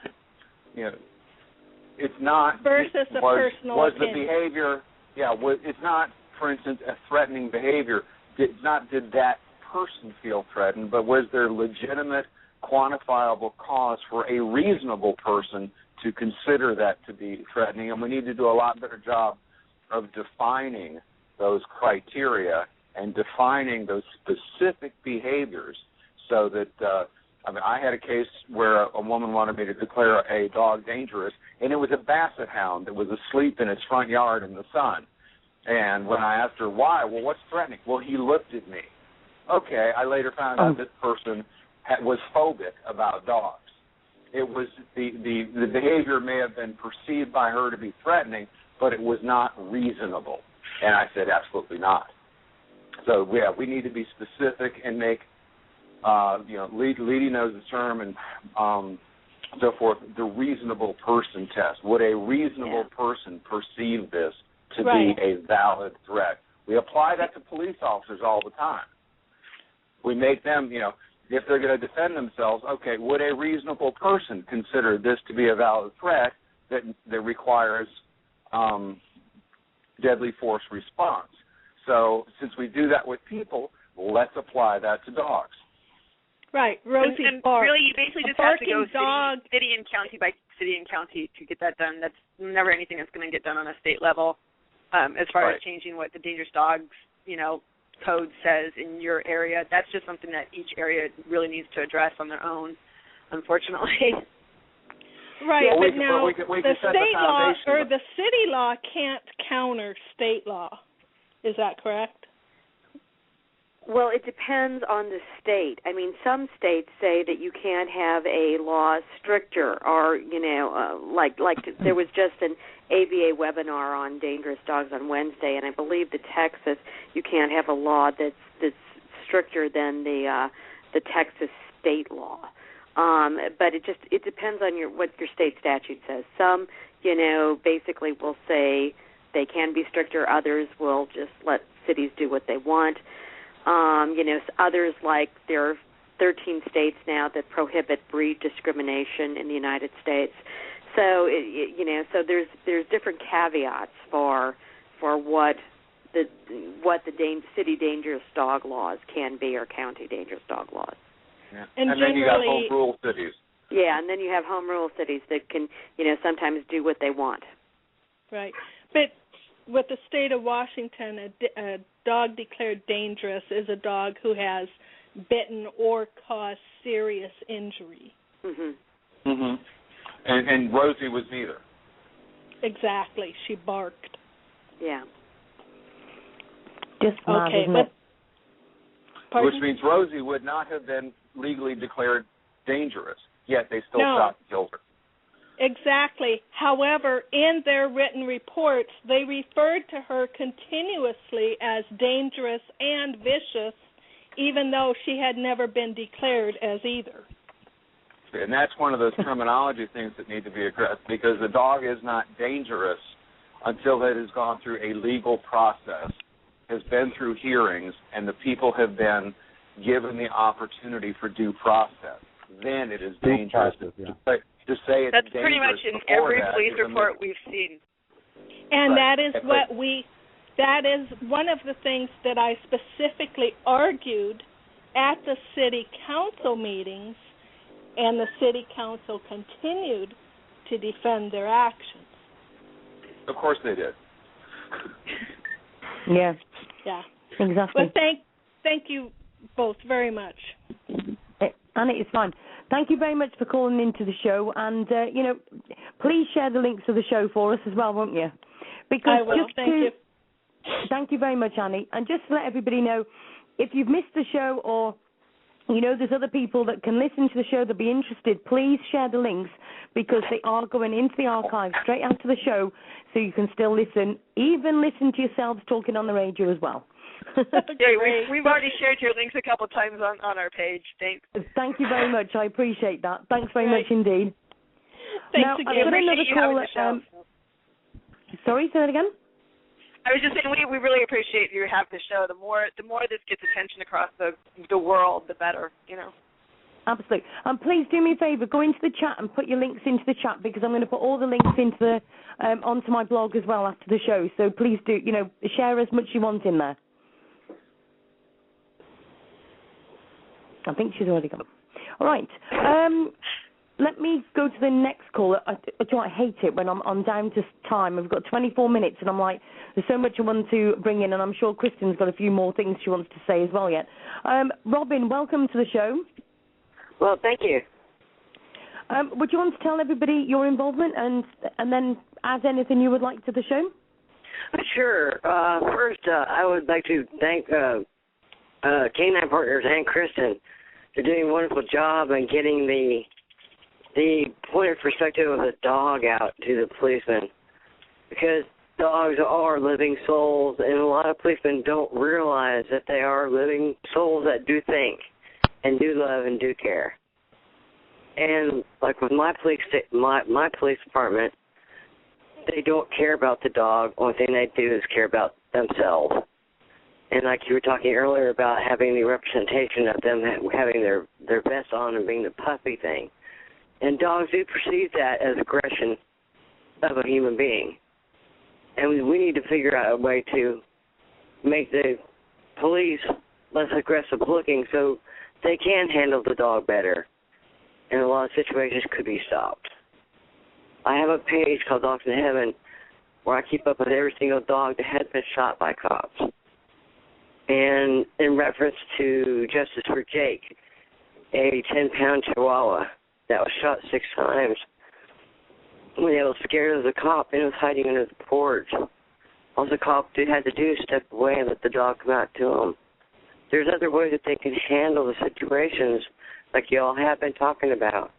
it's not versus a personal was opinion. The behavior, it's not, for instance, a threatening behavior. Did that person feel threatened, but was there legitimate, quantifiable cause for a reasonable person to consider that to be threatening? And we need to do a lot better job of defining those criteria and defining those specific behaviors, so that I had a case where a woman wanted me to declare a dog dangerous, and it was a basset hound that was asleep in its front yard in the sun. And when I asked her why, well, what's threatening? Well, he looked at me. Okay, I later found out this person was phobic about dogs. It was the behavior may have been perceived by her to be threatening, but it was not reasonable. And I said, absolutely not. So, we need to be specific and make, Leedy knows the term and so forth, the reasonable person test. Would a reasonable person perceive this to be a valid threat? We apply that to police officers all the time. We make them, if they're going to defend themselves, okay, would a reasonable person consider this to be a valid threat that requires deadly force response? So since we do that with people, let's apply that to dogs. Right. Rosie and barks. Really, you basically just have to go city and county by city and county to get that done. That's never anything that's going to get done on a state level as far as changing what the dangerous dogs, code says in your area. That's just something that each area really needs to address on their own, unfortunately. Right, well, but now the state law or the city law can't counter state law. Is that correct? Well, it depends on the state. I mean, some states say that you can't have a law stricter, or like there was just an ABA webinar on dangerous dogs on Wednesday, and I believe that Texas, you can't have a law that's stricter than the Texas state law. But it depends on what your state statute says. Some, basically will say they can be stricter. Others will just let cities do what they want. Others, like there are 13 states now that prohibit breed discrimination in the United States. So so there's different caveats for what the city dangerous dog laws can be, or county dangerous dog laws. Yeah. And then you got home rule cities. Yeah, and then you have home rule cities that can sometimes do what they want. Right, but with the state of Washington, a dog declared dangerous is a dog who has bitten or caused serious injury. Mm-hmm. Mm-hmm. And Rosie was neither. Exactly. She barked. Yeah. Just mad, okay, isn't but it? Pardon? Which means Rosie would not have been legally declared dangerous, yet they still No. shot and killed her. Exactly. However, in their written reports, they referred to her continuously as dangerous and vicious, even though she had never been declared as either. And that's one of those terminology things that need to be addressed, because the dog is not dangerous until it has gone through a legal process, has been through hearings, and the people have been given the opportunity for due process. Then it is dangerous. To say it's That's dangerous pretty much in every police report we've seen. And that is that is one of the things that I specifically argued at the city council meetings, and the city council continued to defend their actions. Of course they did. Yeah. Yeah. Exactly. Well, thank you both very much. And it's fine. Thank you very much for calling into the show, and please share the links to the show for us as well, won't you? Because I will. Thank you. Thank you very much, Annie. And just to let everybody know, if you've missed the show or there's other people that can listen to the show that be interested, please share the links because they are going into the archive straight after the show so you can still listen, even listen to yourselves talking on the radio as well. Yeah, we've already shared your links a couple of times on our page. Thanks. Thank you very much. I appreciate that. Thanks very much indeed. Thanks now, again. I've got another call. Sorry, say that again? I was just saying we really appreciate you having the show. The more this gets attention across the world, the better, Absolutely. And please do me a favour, go into the chat and put your links into the chat because I'm going to put all the links into onto my blog as well after the show. So please do, share as much as you want in there. I think she's already gone. All right. Let me go to the next caller. I hate it when I'm down to time. I've got 24 minutes, and I'm like, there's so much I want to bring in, and I'm sure Kristen's got a few more things she wants to say as well yet. Robin, welcome to the show. Well, thank you. Would you want to tell everybody your involvement and then add anything you would like to the show? Sure. First, I would like to thank K9 Partners and Kristen for doing a wonderful job and getting the point of perspective of the dog out to the policeman, because dogs are living souls, and a lot of policemen don't realize that they are living souls that do think and do love and do care. And like with my police department, they don't care about the dog. Only thing they do is care about themselves. And like you were talking earlier about having the representation of them having their vest on and being the puppy thing. And dogs do perceive that as aggression of a human being. And we need to figure out a way to make the police less aggressive looking so they can handle the dog better. And a lot of situations could be stopped. I have a page called Dogs in Heaven where I keep up with every single dog that has been shot by cops. And in reference to Justice for Jake, a 10-pound Chihuahua that was shot 6 times when he was scared of the cop and was hiding under the porch. All the cop had to do is step away and let the dog come out to him. There's other ways that they can handle the situations like you all have been talking about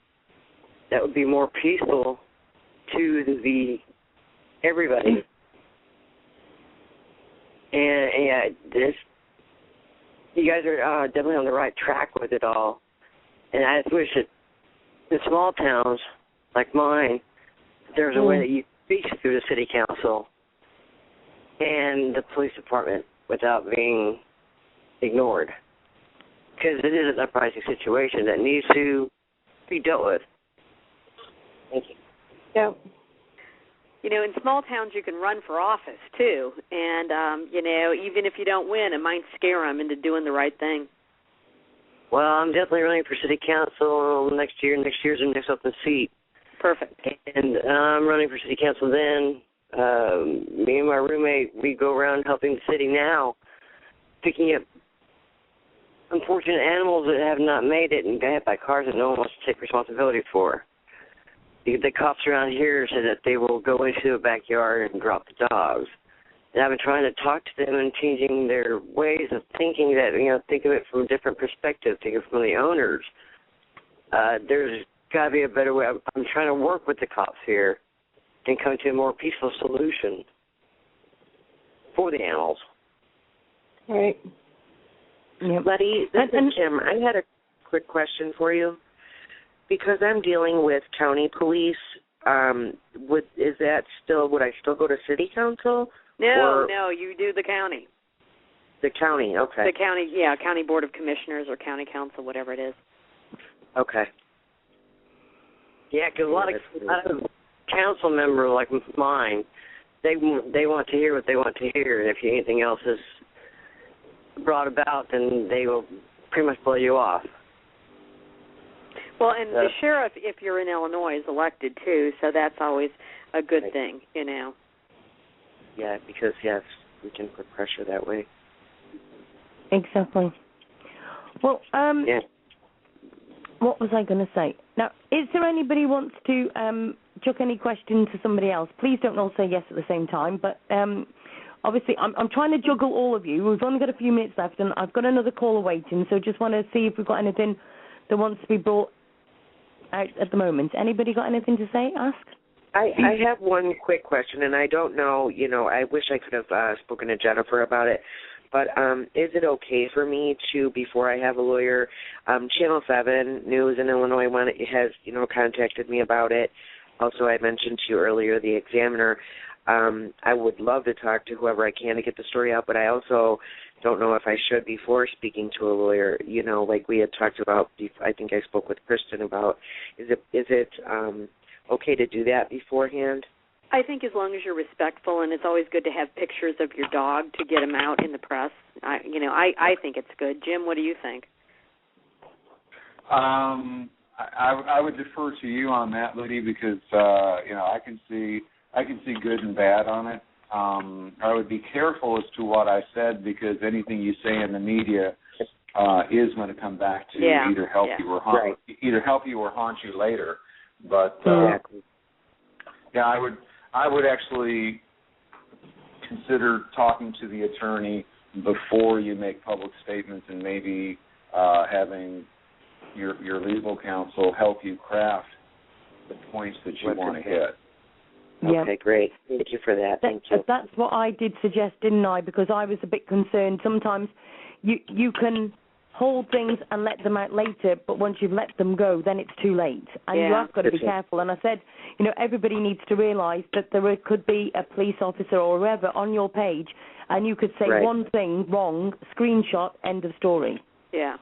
that would be more peaceful to everybody. And yeah, you guys are definitely on the right track with it all. And I just wish that in small towns like mine, there's a way that you speak through the city council and the police department without being ignored. Because it is an uprising situation that needs to be dealt with. Thank you. Yeah. In small towns you can run for office, too. And, even if you don't win, it might scare them into doing the right thing. Well, I'm definitely running for city council next year. Next year's the next open seat. Perfect. And I'm running for city council then. Me and my roommate, we go around helping the city now, picking up unfortunate animals that have not made it and got hit by cars that no one wants to take responsibility for. The cops around here said that they will go into the backyard and drop the dogs. And I've been trying to talk to them and changing their ways of thinking that, think of it from a different perspective, think of it from the owners. There's got to be a better way. I'm trying to work with the cops here and come to a more peaceful solution for the animals. Right. Yep. Letty, this is Kim. I had a quick question for you. Because I'm dealing with county police, would I still go to city council? No, you do the county. The county, okay. The county, county board of commissioners or county council, whatever it is. Okay. Yeah, because a lot of council members like mine, they want to hear what they want to hear, and if anything else is brought about, then they will pretty much blow you off. Well, and the sheriff, if you're in Illinois, is elected too, so that's always a good thing, you know. Yeah, because yes, we can put pressure that way. Exactly. Well, yeah. What was I going to say? Now, is there anybody who wants to chuck any question to somebody else? Please don't all say yes at the same time, but obviously I'm trying to juggle all of you. We've only got a few minutes left, and I've got another caller waiting, so just want to see if we've got anything that wants to be brought out at the moment. Anybody got anything to say, ask? I have one quick question, and I don't know, I wish I could have spoken to Jennifer about it, but is it okay for me to, before I have a lawyer, Channel 7 News in Illinois has, contacted me about it. Also, I mentioned to you earlier the Examiner. I would love to talk to whoever I can to get the story out, but I also don't know if I should before speaking to a lawyer, like we had talked about, I think I spoke with Kristen about, is it okay to do that beforehand? I think as long as you're respectful, and it's always good to have pictures of your dog to get them out in the press. I think it's good. Jim, what do you think? I would defer to you on that, Liddy, because I can see good and bad on it. I would be careful as to what I said, because anything you say in the media is going to come back to either help you or haunt you later. But I would actually consider talking to the attorney before you make public statements, and maybe having your legal counsel help you craft the points that you want to hit. Okay, great. Thank you for that. Thank you. That's what I did suggest, didn't I? Because I was a bit concerned. Sometimes you can hold things and let them out later, but once you've let them go, then it's too late. And you have got to be careful. And I said, everybody needs to realise that there could be a police officer or whoever on your page, and you could say one thing wrong, screenshot, end of story. Yeah.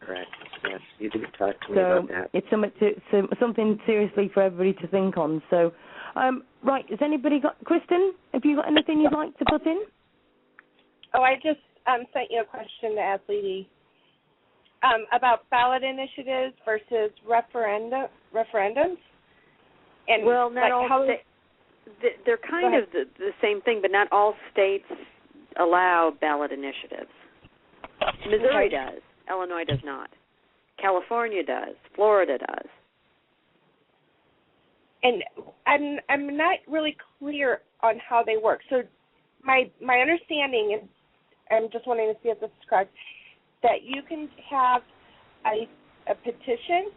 Correct. Yes, you did talk to me about that. It's something seriously for everybody to think on. So, right, has anybody got, Kristen, have you got anything you'd like to put in? Oh, I just sent you a question to ask Lady about ballot initiatives versus referendums. And well, not all they're kind of the same thing, but not all states allow ballot initiatives. Missouri does. Illinois does not. California does. Florida does. And I'm not really clear on how they work. So my understanding is, I'm just wanting to see if this is correct, that you can have a petition,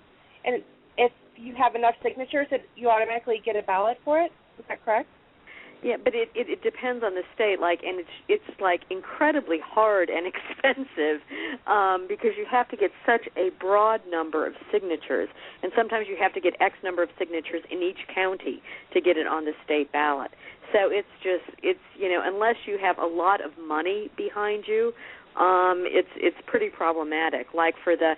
and if you have enough signatures, that you automatically get a ballot for it. Is that correct? Yeah, but it depends on the state, and it's incredibly hard and expensive because you have to get such a broad number of signatures, and sometimes you have to get X number of signatures in each county to get it on the state ballot. So it's unless you have a lot of money behind you, it's pretty problematic. Like for the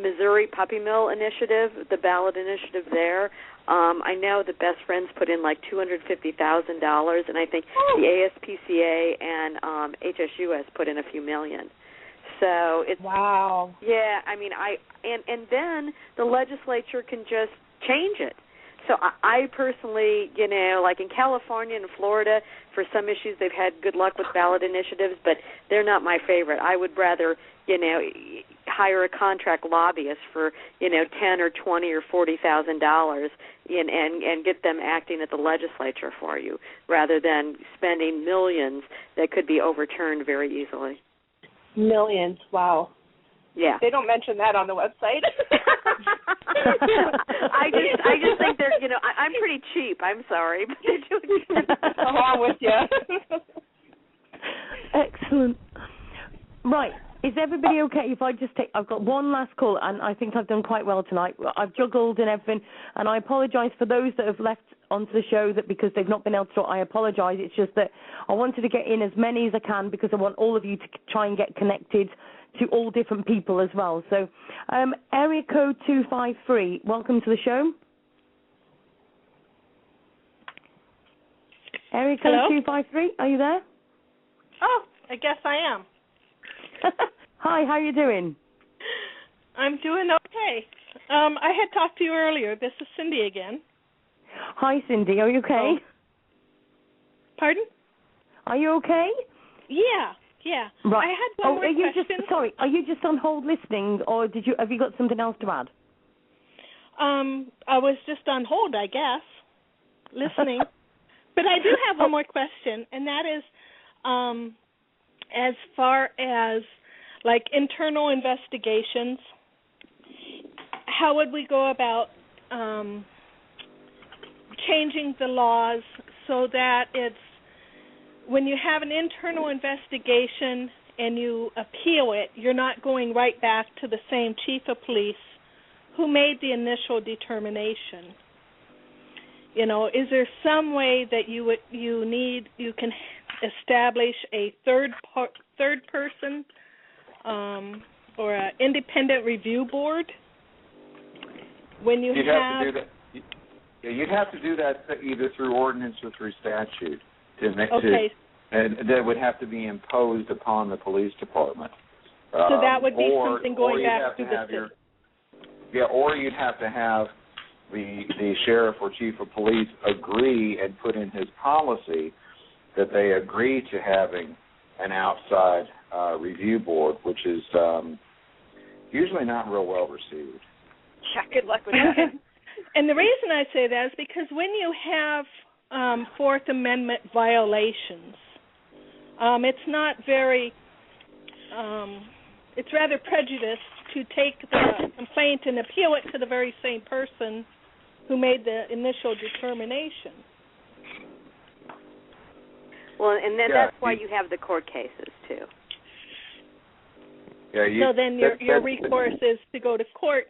Missouri Puppy Mill Initiative, the ballot initiative there, I know the Best Friends put in $250,000, and I think the ASPCA and HSUS put in a few million. So it's wow. Yeah, I mean, and then the legislature can just change it. So I personally, like in California and Florida, for some issues they've had good luck with ballot initiatives, but they're not my favorite. I would rather, hire a contract lobbyist for, $10 or $20 or $40,000 and get them acting at the legislature for you, rather than spending millions that could be overturned very easily. Millions, wow. Yeah. They don't mention that on the website. I just think they're, I'm pretty cheap. I'm sorry, but they're doing good. Along with you. Excellent. Right. Is everybody okay if I just I've got one last call, and I think I've done quite well tonight. I've juggled and everything, and I apologise for those that have left onto the show that because they've not been able to talk. I apologise. It's just that I wanted to get in as many as I can because I want all of you to try and get connected to all different people as well. So, area code 253, welcome to the show. Area code 253, are you there? Oh, I guess I am. Hi, how are you doing? I'm doing okay. I had talked to you earlier. This is Cindy again. Hi, Cindy. Are you okay? Oh. Pardon? Are you okay? Yeah. Right. I had one more question. Are you just on hold listening, or have you got something else to add? I was just on hold, I guess, listening. But I do have one more question, and that is, as far as like internal investigations, how would we go about changing the laws so that it's when you have an internal investigation and you appeal it, you're not going right back to the same chief of police who made the initial determination? You know, is there some way that you can establish a third person or an independent review board when you'd have to do that. You'd have to do that either through ordinance or through statute. And that would have to be imposed upon the police department. So that would be something going back to the city. Or you'd have to have the sheriff or chief of police agree and put in his policy that they agree to having an outside review board, which is usually not real well received. Yeah, good luck with that. And the reason I say that is because when you have Fourth Amendment violations, it's not very, it's rather prejudiced to take the complaint and appeal it to the very same person who made the initial determination. Well, and then that's why you have the court cases, too. So then your recourse is to go to court,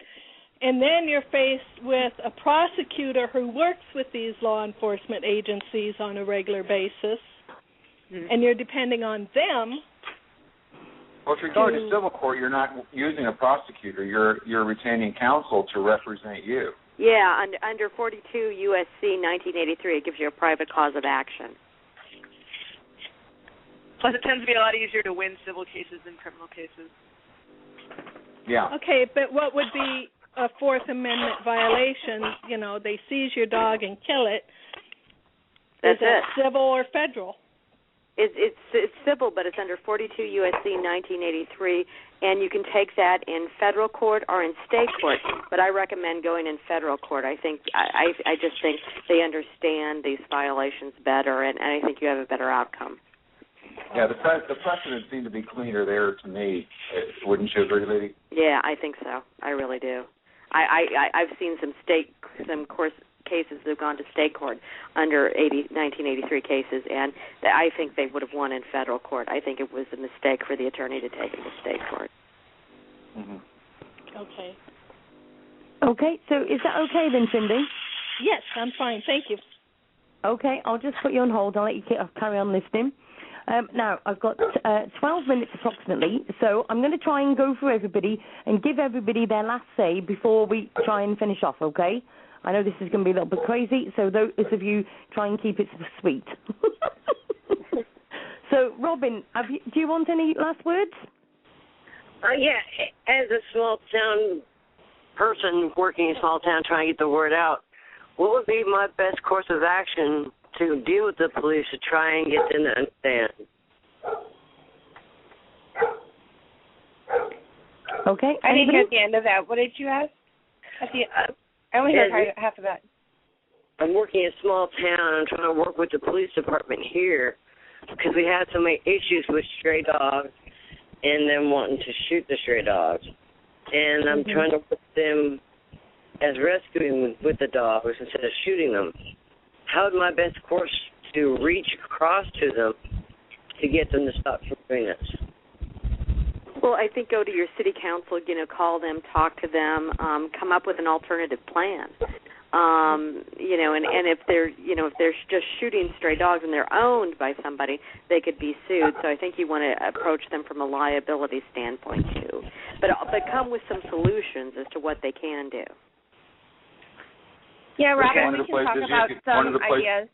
and then you're faced with a prosecutor who works with these law enforcement agencies on a regular basis, and you're depending on them. Well, if you're going to civil court, you're not using a prosecutor. You're retaining counsel to represent you. Yeah, under 42 U.S.C. 1983, it gives you a private cause of action. Plus, it tends to be a lot easier to win civil cases than criminal cases. Yeah. Okay, but what would be a Fourth Amendment violation? You know, they seize your dog and kill it. That's Is it civil or federal? It's civil, but it's under 42 U.S.C. 1983, and you can take that in federal court or in state court. But I recommend going in federal court. I just think they understand these violations better, and I think you have a better outcome. Yeah, the precedent seemed to be cleaner there to me. Wouldn't you agree, Lady? Yeah, I think so. I really do. I've seen some course cases that have gone to state court under 1983 cases, and I think they would have won in federal court. I think it was a mistake for the attorney to take it to state court. Mm-hmm. Okay. Okay, so is that okay then, Cindy? Yes, I'm fine. Thank you. Okay, I'll just put you on hold. I'll let you carry on listening. Now, I've got 12 minutes approximately, so I'm going to try and go through everybody and give everybody their last say before we try and finish off, okay? I know this is going to be a little bit crazy, so those of you try and keep it sweet. So, Robin, do you want any last words? Yeah, as a small town person working in a small town trying to get the word out, what would be my best course of action to deal with the police to try and get them to understand? Okay. I didn't hear the end of that. What did you ask? I only heard half of that. I'm working in a small town. I'm trying to work with the police department here because we have so many issues with stray dogs and them wanting to shoot the stray dogs. And I'm trying to put them as rescuing with the dogs instead of shooting them. How would my best course to reach across to them to get them to stop from doing this? Well, I think go to your city council, call them, talk to them, come up with an alternative plan. And if they're just shooting stray dogs and they're owned by somebody, they could be sued. So I think you want to approach them from a liability standpoint too. But come with some solutions as to what they can do. Yeah, Robin, we can talk about some ideas.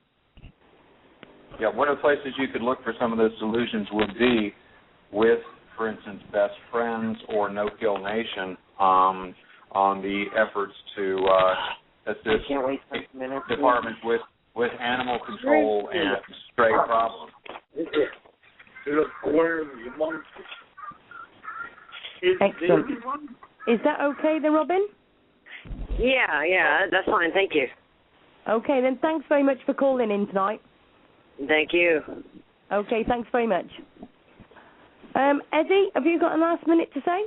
Yeah, one of the places you could look for some of those solutions would be with, for instance, Best Friends or No Kill Nation on the efforts to assist departments with animal control and stray problems. Excellent. Is that okay then, Robin? Yeah, that's fine. Thank you. Okay, then thanks very much for calling in tonight. Thank you. Okay, thanks very much. Eddie, have you got a last minute to say?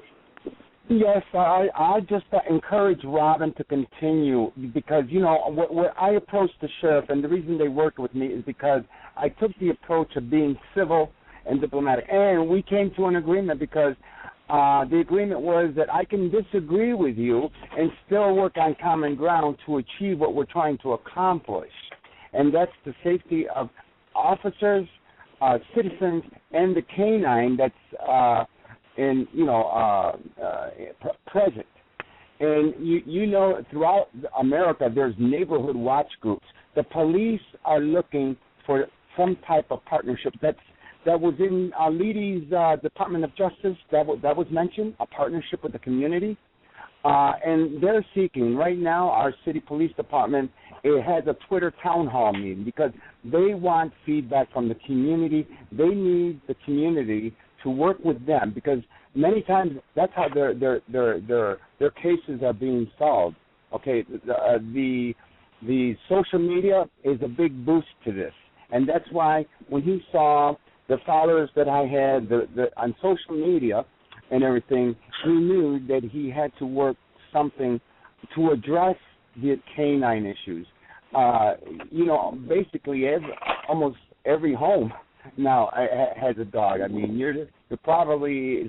Yes, I just encourage Robin to continue because, when I approached the sheriff, and the reason they worked with me is because I took the approach of being civil and diplomatic. And we came to an agreement because the agreement was that I can disagree with you and still work on common ground to achieve what we're trying to accomplish. And that's the safety of officers, citizens, and the canine that's present. And throughout America, there's neighborhood watch groups. The police are looking for some type of partnership. That was in Leedy's Department of Justice. That was mentioned, a partnership with the community. And they're seeking, right now, our city police department, it has a Twitter town hall meeting because they want feedback from the community. They need the community to work with them because many times that's how their cases are being solved. Okay, the social media is a big boost to this, and that's why when he saw the followers that I had on social media and everything, he knew that he had to work something to address the canine issues. Basically almost every home now has a dog. I mean,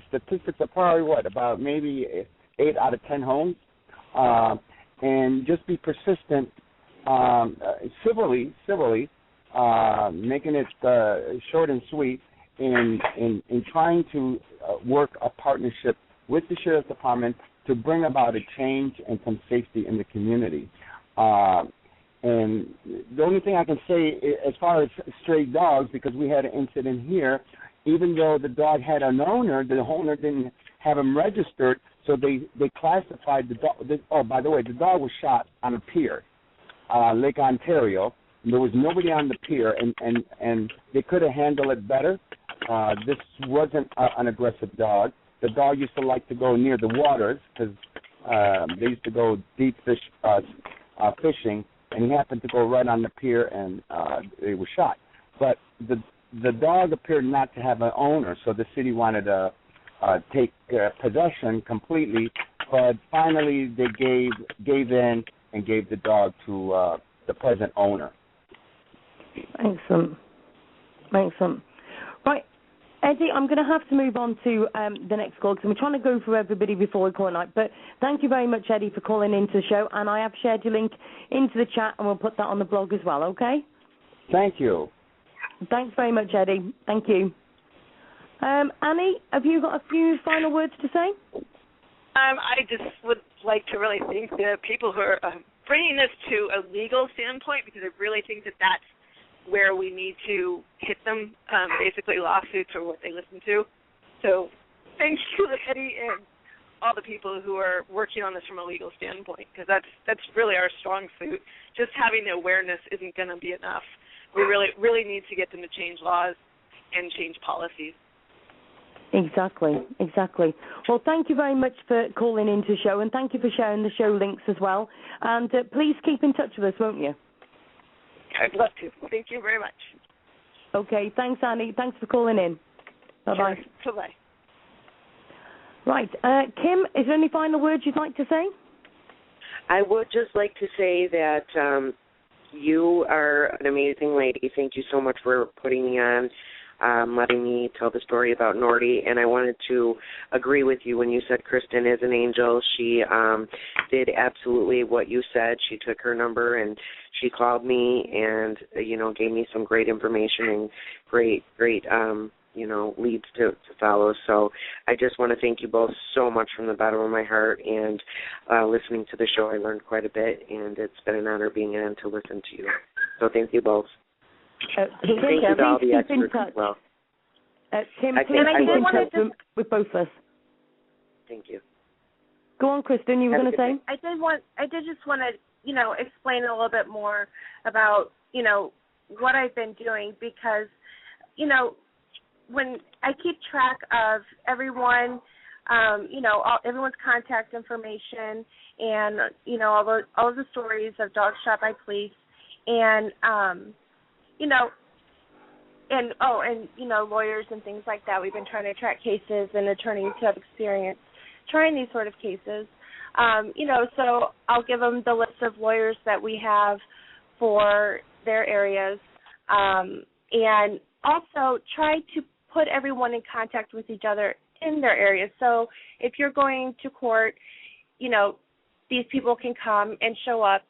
statistics are probably about maybe 8 out of 10 homes, and just be persistent, civilly, making it short and sweet in trying to work a partnership with the sheriff's department to bring about a change and some safety in the community. And the only thing I can say as far as stray dogs, because we had an incident here, even though the dog had an owner, the owner didn't have him registered, so they classified the dog. Oh, by the way, the dog was shot on a pier, Lake Ontario. There was nobody on the pier, and they could have handled it better. This wasn't an aggressive dog. The dog used to like to go near the waters because they used to go deep fishing, and he happened to go right on the pier, and he was shot. But the dog appeared not to have an owner, so the city wanted to take possession completely. But finally, they gave in and gave the dog to the present owner. Excellent. Right, Eddie, I'm going to have to move on to the next call because we're trying to go through everybody before we call it night. But thank you very much, Eddie, for calling into the show. And I have shared your link into the chat, and we'll put that on the blog as well, okay? Thank you. Thanks very much, Eddie. Thank you. Annie, have you got a few final words to say? I just would like to really thank the people who are bringing this to a legal standpoint, because I really think that that's where we need to hit them, basically lawsuits or what they listen to. So thank you, Eddie, and all the people who are working on this from a legal standpoint, because that's really our strong suit. Just having the awareness isn't going to be enough. We really need to get them to change laws and change policies. Exactly. Well, thank you very much for calling into the show, and thank you for sharing the show links as well. And please keep in touch with us, won't you? I'd love to. Thank you very much. Okay, thanks, Annie. Thanks for calling in. Bye-bye. Sure. Bye-bye. Right. Kim, is there any final words you'd like to say? I would just like to say that you are an amazing lady. Thank you so much for putting me on, letting me tell the story about Nordy. And I wanted to agree with you when you said Kristen is an angel. She did absolutely what you said. She took her number and she called me and, gave me some great information and great leads to follow. So I just want to thank you both so much from the bottom of my heart. And listening to the show, I learned quite a bit, and it's been an honor being on to listen to you. So thank you both. Thank you to all the experts as well. Kim, please keep in touch with both of us. Thank you. Go on, Kristen. You were going to say? I did just want to, explain a little bit more about, what I've been doing because, when I keep track of everyone, everyone's contact information and, all of the stories of dogs shot by police and, lawyers and things like that. We've been trying to track cases and attorneys who have experience trying these sort of cases. So I'll give them the list of lawyers that we have for their areas, and also try to put everyone in contact with each other in their areas. So if you're going to court, these people can come and show up,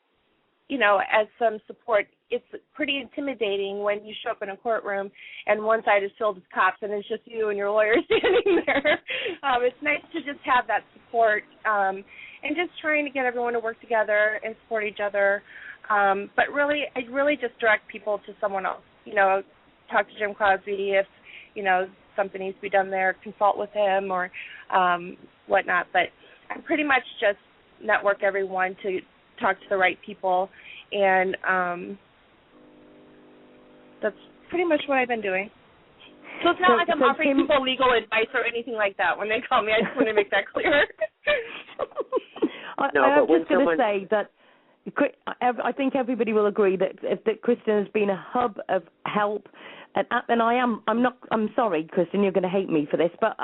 as some support. It's pretty intimidating when you show up in a courtroom and one side is filled with cops and it's just you and your lawyer standing there. It's nice to just have that support and just trying to get everyone to work together and support each other. But really, I really just direct people to someone else. Talk to Jim Crosby if, something needs to be done there, consult with him or whatnot. But I pretty much just network everyone to talk to the right people, and that's pretty much what I've been doing. So it's not like I'm offering people legal advice or anything like that when they call me. I just want to make that clear. I'm just going to say that I think everybody will agree that Kristen has been a hub of help, and I'm sorry, Kristen, you're going to hate me for this, but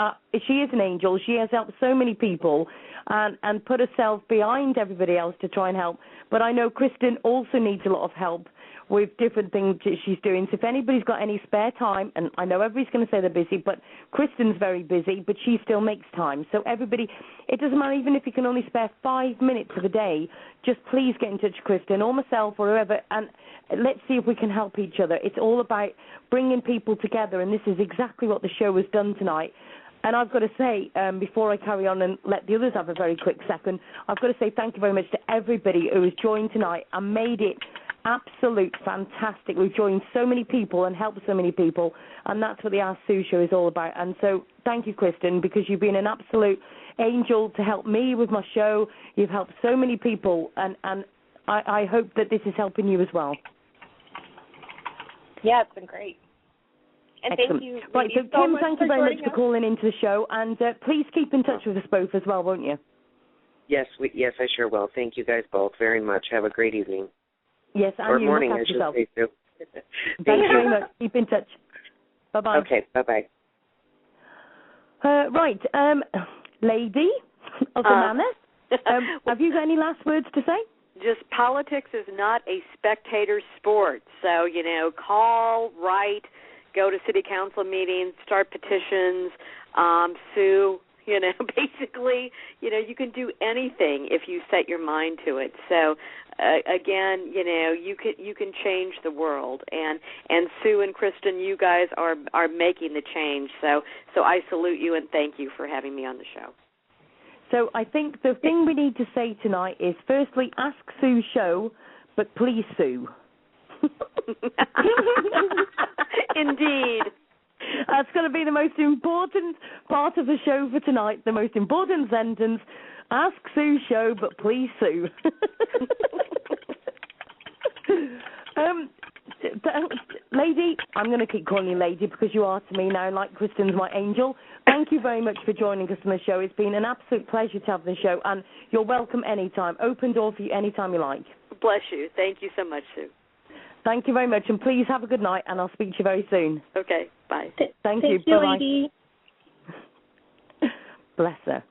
she is an angel. She has helped so many people and put herself behind everybody else to try and help. But I know Kristen also needs a lot of help with different things that she's doing. So if anybody's got any spare time, and I know everybody's going to say they're busy, but Kristen's very busy, but she still makes time. So everybody, it doesn't matter even if you can only spare 5 minutes of a day, just please get in touch with Kristen or myself or whoever, and let's see if we can help each other. It's all about bringing people together, and this is exactly what the show has done tonight. And I've got to say, before I carry on and let the others have a very quick second, I've got to say thank you very much to everybody who has joined tonight and made it absolute fantastic. We've joined so many people and helped so many people, and that's what the Ask Sue show is all about. And so thank you, Kristen, because you've been an absolute angel to help me with my show. You've helped so many people, and I hope that this is helping you as well. Yeah, it's been great. And excellent. Thank you. Right, so Kim, thank you very much for calling into the show, and please keep in touch with us both as well, won't you? Yes, I sure will. Thank you guys both very much. Have a great evening. Yes, and or you morning, look after yourself. Say, Sue. Thank you very much. Keep in touch. Bye-bye. Okay, bye-bye. Right, lady of the manor, have you got any last words to say? Just politics is not a spectator sport. So, call, write, go to city council meetings, start petitions, sue. Basically, you can do anything if you set your mind to it. So, again, you can change the world. And Sue and Kristen, you guys are making the change. So I salute you and thank you for having me on the show. So I think the thing we need to say tonight is, firstly, Ask Sue show, but please sue. Indeed. That's going to be the most important part of the show for tonight, the most important sentence. Ask Sue show, but please sue. Lady, I'm going to keep calling you Lady because you are to me now like Kristen's my angel. Thank you very much for joining us on the show. It's been an absolute pleasure to have the show, and you're welcome anytime. Open door for you anytime you like. Bless you. Thank you so much, Sue. Thank you very much, and please have a good night, and I'll speak to you very soon. Okay, bye. Thank you. Bye-bye. Lady. Bless her.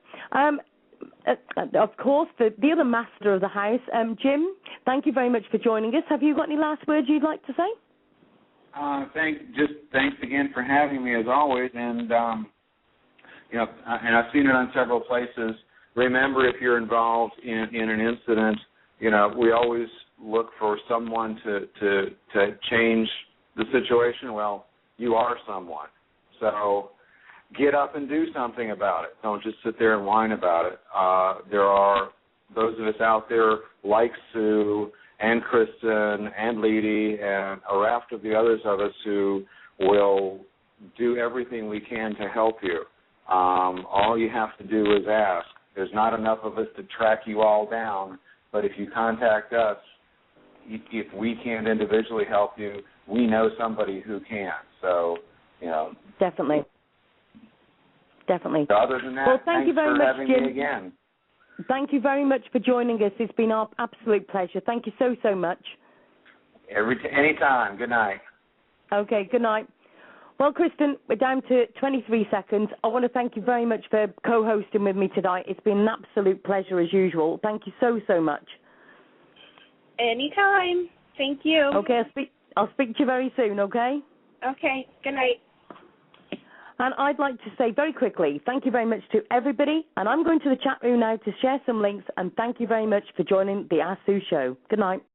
Of course, the other master of the house, Jim, thank you very much for joining us. Have you got any last words you'd like to say? Thanks again for having me as always, and and I've seen it on several places. Remember, if you're involved in an incident, we always look for someone to change the situation. Well, you are someone, so get up and do something about it. Don't just sit there and whine about it. There are those of us out there like Sue and Kristen and Leedy and a raft of the others of us who will do everything we can to help you. All you have to do is ask. There's not enough of us to track you all down, but if you contact us, if we can't individually help you, we know somebody who can. So, Definitely. So other than that, well, thanks you very for much, having Jim. me again. Thank you very much for joining us. It's been our absolute pleasure. Thank you so, so much. Anytime. Good night. Okay, good night. Well, Kristen, we're down to 23 seconds. I want to thank you very much for co-hosting with me tonight. It's been an absolute pleasure as usual. Thank you so, so much. Anytime. Thank you. Okay, I'll speak to you very soon, okay? Okay, good night. And I'd like to say very quickly, thank you very much to everybody. And I'm going to the chat room now to share some links. And thank you very much for joining the Ask Sue show. Good night.